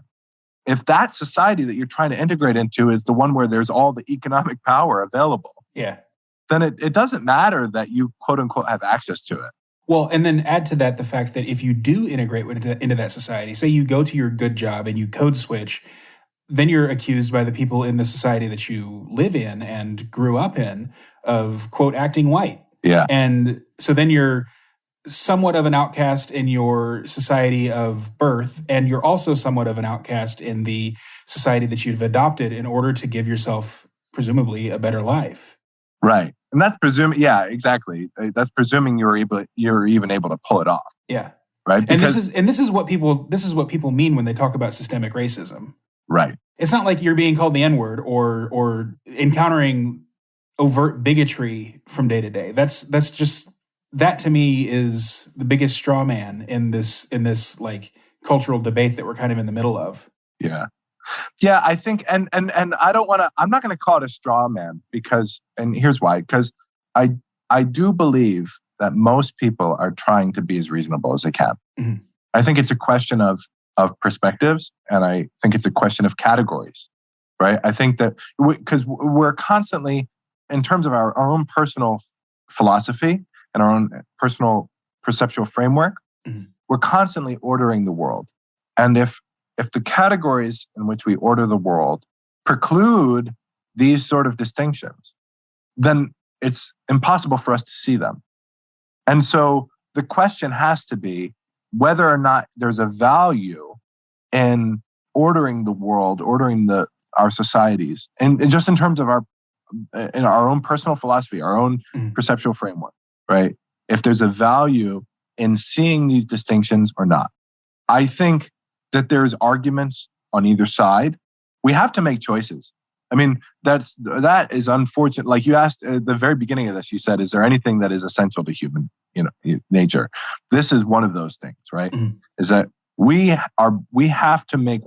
If that society that you're trying to integrate into is the one where there's all the economic power available, then it doesn't matter that you quote unquote have access to it. Well, and then add to that the fact that if you do integrate into that society, say you go to your good job and you code switch, then you're accused by the people in the society that you live in and grew up in of, quote, acting white. Yeah. And so then you're somewhat of an outcast in your society of birth, and you're also somewhat of an outcast in the society that you've adopted in order to give yourself, presumably, a better life. Right. And that's presuming, yeah, exactly. That's presuming you're even able to pull it off. Yeah. Right. Because, and this is what people mean when they talk about systemic racism. Right. It's not like you're being called the N-word or encountering overt bigotry from day to day. That's just, that to me is the biggest straw man in this like cultural debate that we're kind of in the middle of. Yeah. Yeah, I think, and I don't want to, I'm not going to call it a straw man because, and here's why, because I do believe that most people are trying to be as reasonable as they can. Mm-hmm. I think it's a question of perspectives, and I think it's a question of categories, right? I think that because we're constantly, in terms of our own personal philosophy and our own personal perceptual framework, mm-hmm. we're constantly ordering the world. And if the categories in which we order the world preclude these sort of distinctions, then it's impossible for us to see them. And so the question has to be whether or not there's a value in ordering the world, ordering our societies, and just in terms of our own personal philosophy, our own perceptual framework, right? If there's a value in seeing these distinctions or not. I think that there's arguments on either side. We have to make choices. I mean, that is unfortunate. Like you asked at the very beginning of this, you said, is there anything that is essential to human, nature? This is one of those things, right? Mm-hmm. Is that we're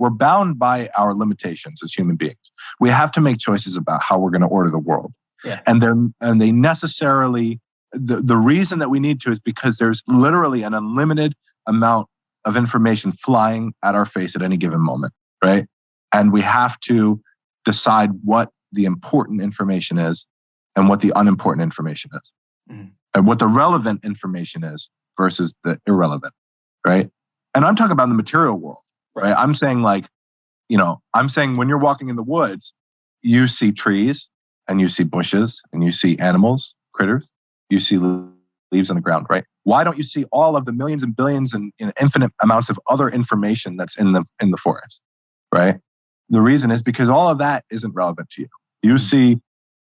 bound by our limitations as human beings. We have to make choices about how we're going to order the world. Yeah. And they necessarily, the reason that we need to is because there's literally an unlimited amount of information flying at our face at any given moment, right? And we have to decide what the important information is and what the unimportant information is, and what the relevant information is versus the irrelevant, right? And I'm talking about the material world, right? I'm saying when you're walking in the woods, you see trees and you see bushes and you see animals, critters, you see leaves on the ground, right? Why don't you see all of the millions and billions and infinite amounts of other information that's in the forest, right? The reason is because all of that isn't relevant to you. You see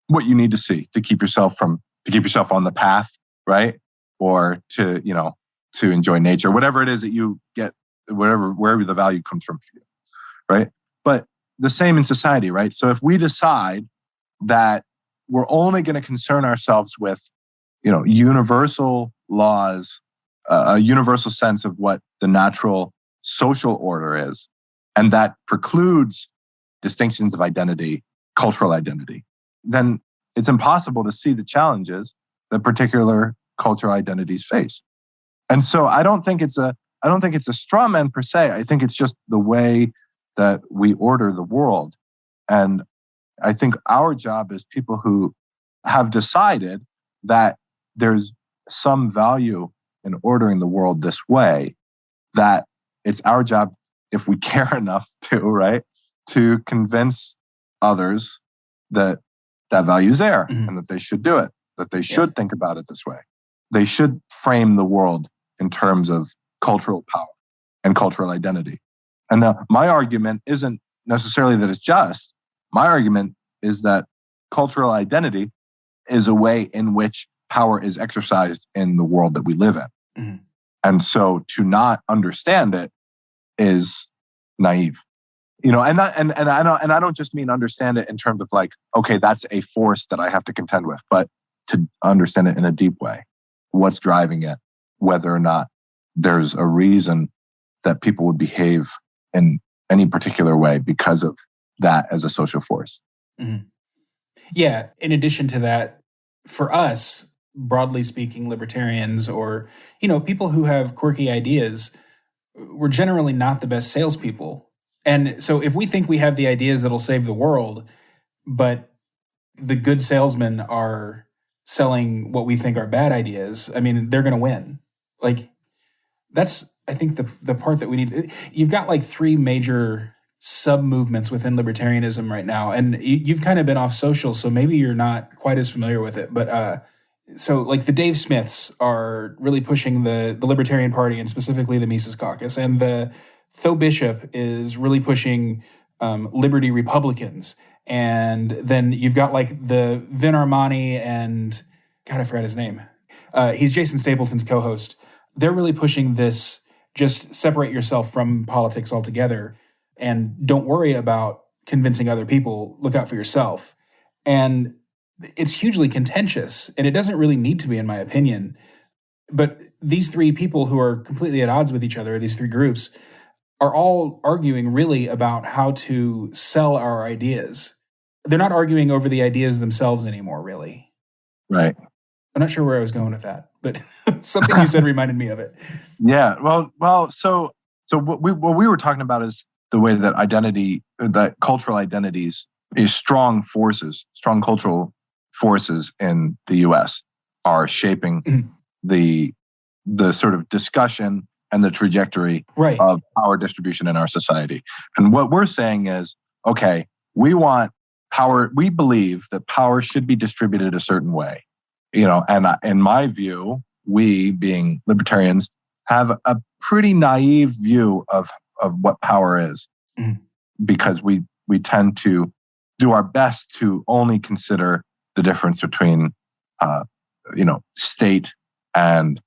what you need to see to keep yourself on the path, right? Or to enjoy nature, whatever it is that you get, wherever the value comes from for you, right? But the same in society, right? So if we decide that we're only going to concern ourselves with, universal laws, a universal sense of what the natural social order is, and that precludes distinctions of identity, cultural identity, then it's impossible to see the challenges that particular cultural identities face. And so I don't think it's a straw man per se. I think it's just the way that we order the world. And I think our job as people who have decided that there's some value in ordering the world this way, that it's our job, if we care enough to convince others that value is there, and that they should do it, that they should think about it this way. They should frame the world in terms of cultural power and cultural identity. And now my argument isn't necessarily that it's just. My argument is that cultural identity is a way in which power is exercised in the world that we live in. Mm-hmm. And so to not understand it is naive. And I don't just mean understand it in terms of like, okay, that's a force that I have to contend with, but to understand it in a deep way. What's driving it? Whether or not there's a reason that people would behave in any particular way because of that as a social force. Mm-hmm. Yeah. In addition to that, for us, broadly speaking, libertarians or, people who have quirky ideas, we're generally not the best salespeople. And so if we think we have the ideas that'll save the world, but the good salesmen are selling what we think are bad ideas, I mean, they're going to win. Like, that's, I think, the part that we need. You've got like three major sub-movements within libertarianism right now, and you've kind of been off social, so maybe you're not quite as familiar with it. But so like the Dave Smiths are really pushing the Libertarian Party and specifically the Mises Caucus, and the Tho Bishop is really pushing Liberty Republicans. And then you've got like the Vin Armani and, God, I forgot his name. He's Jason Stapleton's co-host. They're really pushing this, just separate yourself from politics altogether and don't worry about convincing other people, look out for yourself. And it's hugely contentious, and it doesn't really need to be, in my opinion. But these three people who are completely at odds with each other, these three groups, are all arguing really about how to sell our ideas. They're not arguing over the ideas themselves anymore, really. Right. I'm not sure where I was going with that, but something you said reminded me of it. Yeah. Well. So what we were talking about is the way that that cultural identities is strong cultural forces in the U.S. are shaping the sort of discussion and the trajectory of power distribution in our society. And what we're saying is, okay, we want power. We believe that power should be distributed a certain way, and in my view, we being libertarians have a pretty naive view of what power is, because we tend to do our best to only consider the difference between, state and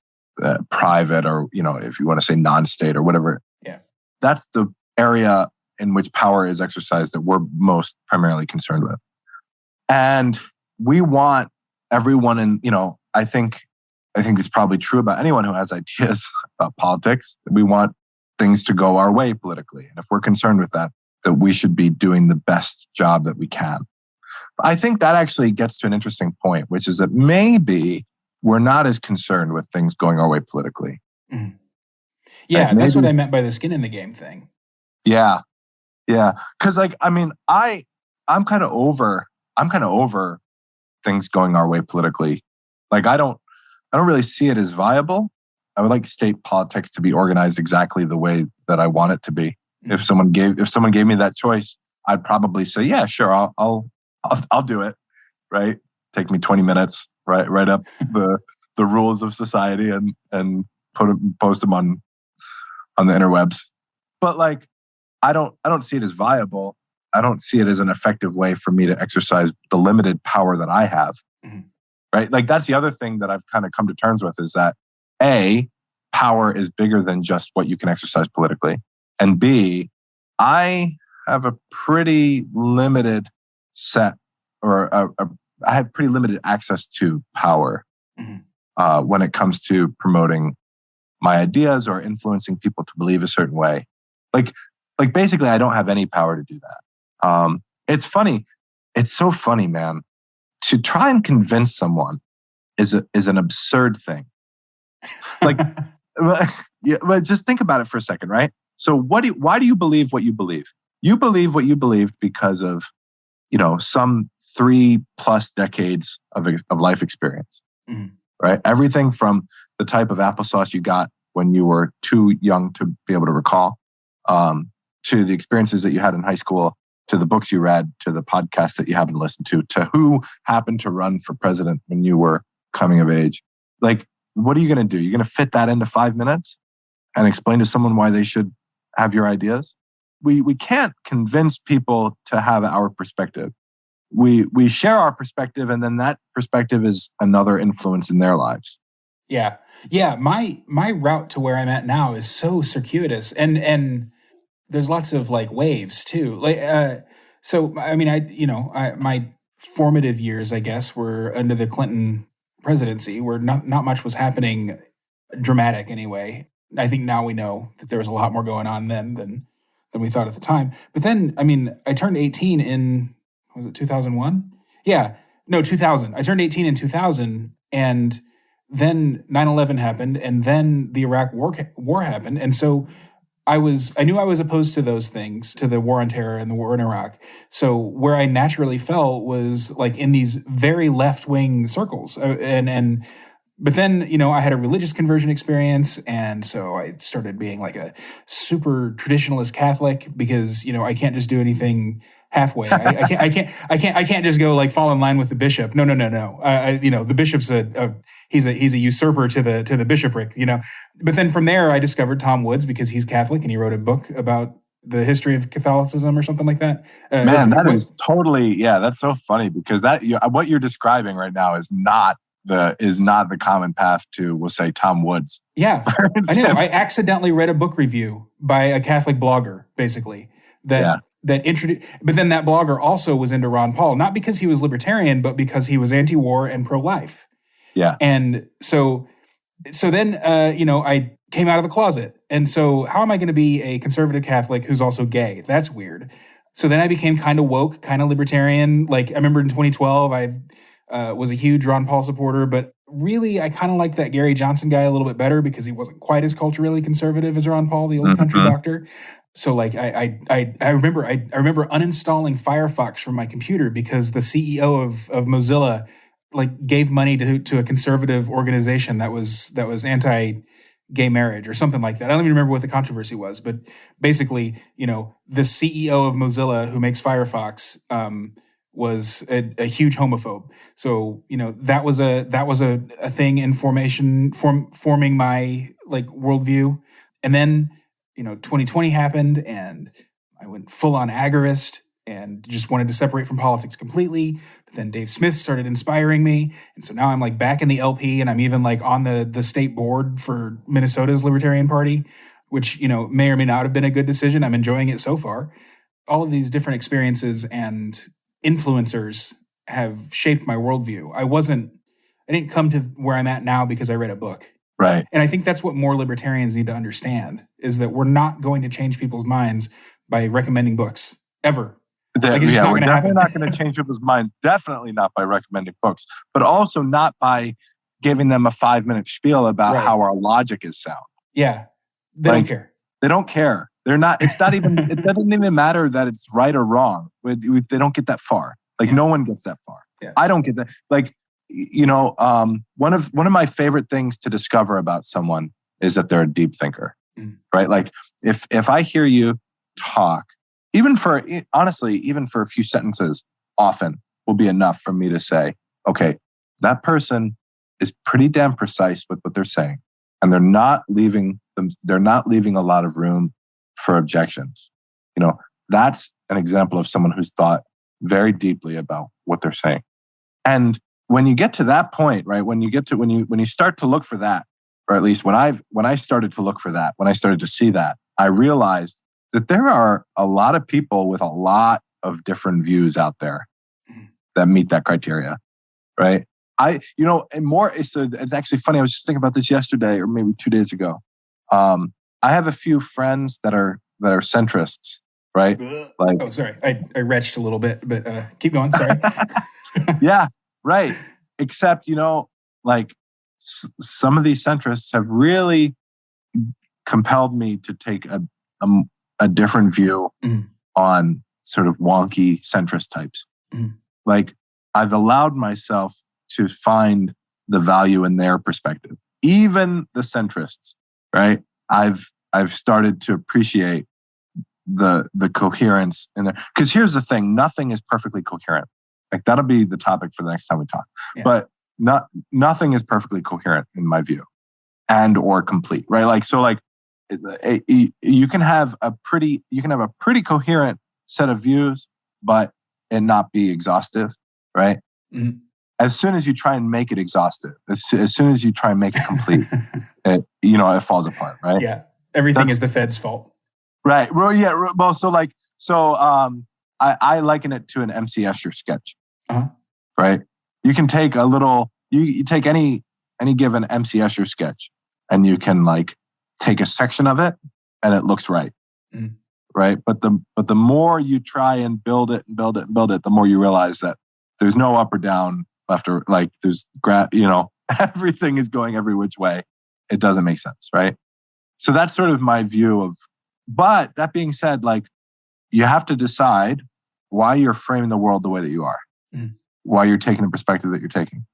private, or, if you want to say non-state or whatever. Yeah. That's the area in which power is exercised that we're most primarily concerned with. And we want everyone I think it's probably true about anyone who has ideas about politics. We want things to go our way politically. And if we're concerned with that we should be doing the best job that we can. But I think that actually gets to an interesting point, which is that maybe we're not as concerned with things going our way politically. Mm-hmm. Yeah, like that's what I meant by the skin in the game thing. Yeah. Because I'm kind of over things going our way politically. Like I don't really see it as viable. I would like state politics to be organized exactly the way that I want it to be. Mm-hmm. If someone gave me that choice, I'd probably say, yeah, sure, I'll do it. Right? Take me 20 minutes. Write up the rules of society and post them on the interwebs. But I don't see it as viable. I don't see it as an effective way for me to exercise the limited power that I have. Mm-hmm. Right? Like that's the other thing that I've kind of come to terms with is that A, power is bigger than just what you can exercise politically. And B, I have a pretty limited set I have pretty limited access to power when it comes to promoting my ideas or influencing people to believe a certain way. Like basically, I don't have any power to do that. It's funny. It's so funny, man. To try and convince someone is an absurd thing. Yeah, but just think about it for a second, right? So why do you believe what you believe? You believe what you believe because of, some 3+ decades of life experience, right? Everything from the type of applesauce you got when you were too young to be able to recall, to the experiences that you had in high school, to the books you read, to the podcasts that you happened to listen to who happened to run for president when you were coming of age. Like, what are you going to do? You're going to fit that into 5 minutes and explain to someone why they should have your ideas? We can't convince people to have our perspective. we share our perspective, and then that perspective is another influence in their lives. Yeah. Yeah. My route to where I'm at now is so circuitous, and there's lots of like waves too. So I mean, my formative years, I guess, were under the Clinton presidency, where not much was happening dramatic anyway. I think now we know that there was a lot more going on then than we thought at the time. But then, I mean, I turned 18 in, was it 2001? Yeah, no, 2000. I turned 18 in 2000, and then 9/11 happened, and then the Iraq war happened, and so I knew I was opposed to those things, to the war on terror and the war in Iraq. So where I naturally fell was like in these very left wing circles, but then, I had a religious conversion experience. And so I started being like a super traditionalist Catholic because, I can't just do anything halfway. I can't just go like fall in line with the bishop. No. The bishop's he's a usurper to the bishopric, But then from there, I discovered Tom Woods because he's Catholic and he wrote a book about the history of Catholicism or something like that. Man, that is totally, that's so funny because what you're describing right now is not the common path to, we'll say, Tom Woods. Yeah, I know. I accidentally read a book review by a Catholic blogger, basically, that introduced. But then that blogger also was into Ron Paul, not because he was libertarian, but because he was anti-war and pro-life. Yeah. And so then, I came out of the closet. And so how am I going to be a conservative Catholic who's also gay? That's weird. So then I became kind of woke, kind of libertarian. Like I remember in 2012, I was a huge Ron Paul supporter, but really I kind of like that Gary Johnson guy a little bit better because he wasn't quite as culturally conservative as Ron Paul, the old country doctor. So like I remember uninstalling Firefox from my computer because the CEO of Mozilla like gave money to a conservative organization that was anti-gay marriage or something like that. I don't even remember what the controversy was, but basically, the CEO of Mozilla who makes Firefox was a huge homophobe. So, that was a thing in forming my like worldview. And then, 2020 happened and I went full on agorist and just wanted to separate from politics completely. But then Dave Smith started inspiring me. And so now I'm like back in the LP and I'm even like on the state board for Minnesota's Libertarian Party, which, may or may not have been a good decision. I'm enjoying it so far. All of these different experiences and influencers have shaped my worldview. I didn't come to where I'm at now because I read a book. Right. And I think that's what more libertarians need to understand is that we're not going to change people's minds by recommending books ever. We're definitely not going to change people's minds. Definitely not by recommending books, but also not by giving them a 5-minute spiel about how our logic is sound. Yeah. They don't care. They don't care. They're not, it doesn't even matter that it's right or wrong. They don't get that far. Like no one gets that far. Yeah. I don't get that. Like, one of my favorite things to discover about someone is that they're a deep thinker, right? Like if I hear you talk, even for a few sentences, often will be enough for me to say, okay, that person is pretty damn precise with what they're saying, and they're not leaving a lot of room for objections. That's an example of someone who's thought very deeply about what they're saying. And when you get to that point, right, when you start to look for that, or at least when I started to look for that, when I started to see that, I realized that there are a lot of people with a lot of different views out there that meet that criteria, right? It's actually funny. I was just thinking about this yesterday or maybe 2 days ago. I have a few friends that are centrists, right? Like, oh, sorry, I retched a little bit, but keep going. Sorry. Yeah, right. Except, some of these centrists have really compelled me to take a different view on sort of wonky centrist types. Like I've allowed myself to find the value in their perspective. Even the centrists, right? I've started to appreciate the coherence in there. Because here's the thing, nothing is perfectly coherent. Like that'll be the topic for the next time we talk. Yeah. But nothing is perfectly coherent in my view and or complete, right? Like, so like you can have a pretty coherent set of views, but it not be exhaustive, right? Mhm. As soon as you try and make it exhaustive, as soon as you try and make it complete, it falls apart, right? Yeah. Everything is the Fed's fault. Right. Well, yeah. Well, I liken it to an MC Escher sketch, right? You can take a little, you take any given MC Escher sketch, and you can like take a section of it, and it looks right, right? But the more you try and build it, the more you realize that there's no up or down, left or like there's everything is going every which way. It doesn't make sense, right? So that's sort of my view of. But that being said, like you have to decide why you're framing the world the way that you are, why you're taking the perspective that you're taking.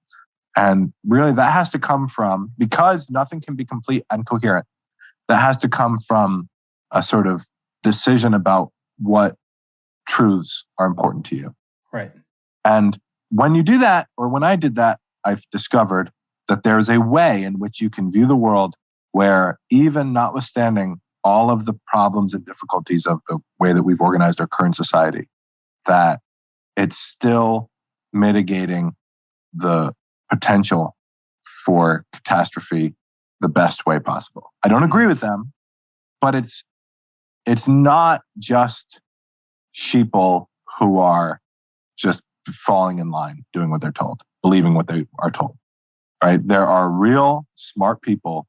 And really that has to come from, because nothing can be complete and coherent, that has to come from a sort of decision about what truths are important to you. Right. And when you do that, or when I did that, I've discovered that there's a way in which you can view the world where, even notwithstanding all of the problems and difficulties of the way that we've organized our current society, that it's still mitigating the potential for catastrophe the best way possible. I don't agree with them, but it's not just sheeple who are just falling in line, doing what they're told, believing what they are told, right? There are real smart people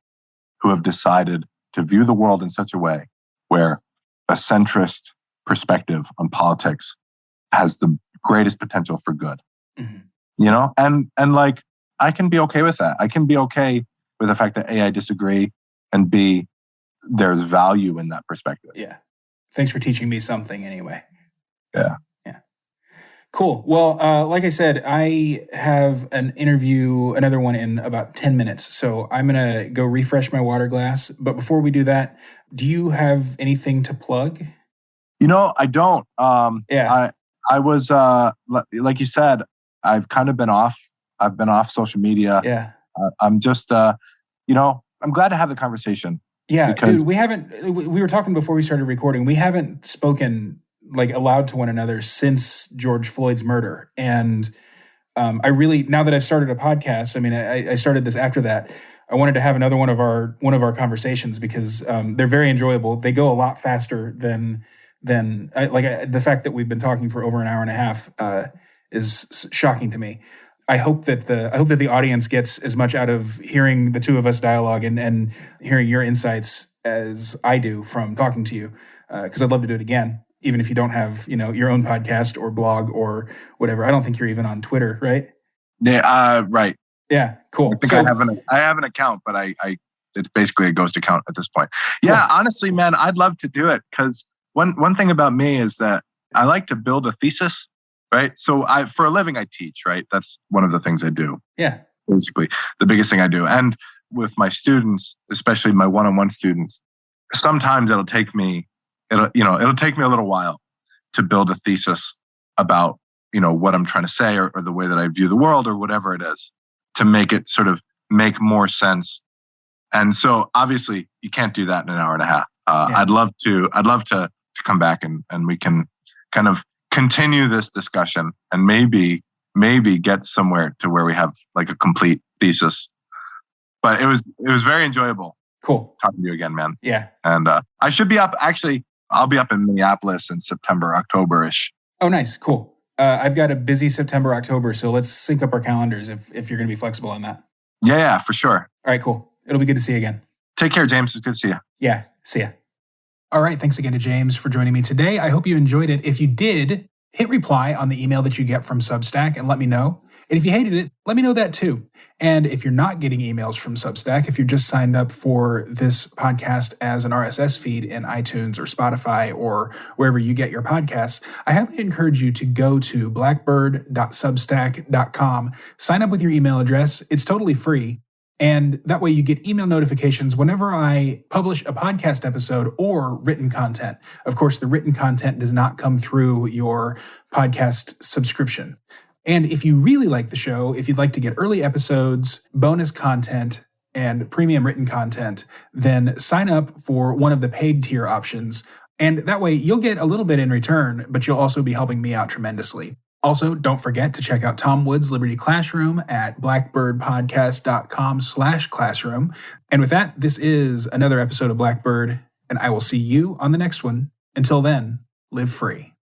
who have decided to view the world in such a way where a centrist perspective on politics has the greatest potential for good. And like, I can be okay with that. I can be okay with the fact that A, I disagree, and B, there's value in that perspective. Yeah. Thanks for teaching me something anyway. Yeah. Cool. Well, like I said, I have another one in about 10 minutes. So I'm going to go refresh my water glass. But before we do that, do you have anything to plug? I don't. I was, like you said, I've kind of been off. I've been off social media. Yeah. I'm just, I'm glad to have the conversation. Yeah, dude, we were talking before we started recording. We haven't spoken like aloud to one another since George Floyd's murder. And I really, now that I've started a podcast, I mean, I started this after that. I wanted to have another one of our conversations because they're very enjoyable. They go a lot faster than the fact that we've been talking for over an hour and a half is shocking to me. I hope that the audience gets as much out of hearing the two of us dialogue and hearing your insights as I do from talking to you, because I'd love to do it again, even if you don't have your own podcast or blog or whatever. I don't think you're even on Twitter, right? Yeah, right. Yeah, cool. I think I have an account, but it's basically a ghost account at this point. Yeah, cool. Honestly, man, I'd love to do it because one thing about me is that I like to build a thesis. Right. So for a living, I teach, right? That's one of the things I do. Yeah. Basically the biggest thing I do. And with my students, especially my one-on-one students, sometimes it'll take me a little while to build a thesis about, what I'm trying to say or the way that I view the world or whatever it is to make it sort of make more sense. And so obviously you can't do that in an hour and a half. I'd love to come back and we can kind of continue this discussion and maybe get somewhere to where we have like a complete thesis. But it was very enjoyable. Cool. Talking to you again, man. Yeah. And I should be up. Actually, I'll be up in Minneapolis in September, October-ish. Oh, nice. Cool. I've got a busy September, October, so let's sync up our calendars if you're going to be flexible on that. Yeah, for sure. All right, cool. It'll be good to see you again. Take care, James. It's good to see you. Yeah, see ya. All right, thanks again to James for joining me today. I hope you enjoyed it. If you did, hit reply on the email that you get from Substack and let me know. And if you hated it, let me know that too. And if you're not getting emails from Substack, if you're just signed up for this podcast as an RSS feed in iTunes or Spotify or wherever you get your podcasts, I highly encourage you to go to blackbird.substack.com, sign up with your email address. It's totally free. And that way you get email notifications whenever I publish a podcast episode or written content. Of course, the written content does not come through your podcast subscription. And if you really like the show, if you'd like to get early episodes, bonus content, and premium written content, then sign up for one of the paid tier options And that way you'll get a little bit in return, but you'll also be helping me out tremendously. Also, don't forget to check out Tom Wood's Liberty Classroom at blackbirdpodcast.com/classroom. And with that, this is another episode of Blackbird, and I will see you on the next one. Until then, live free.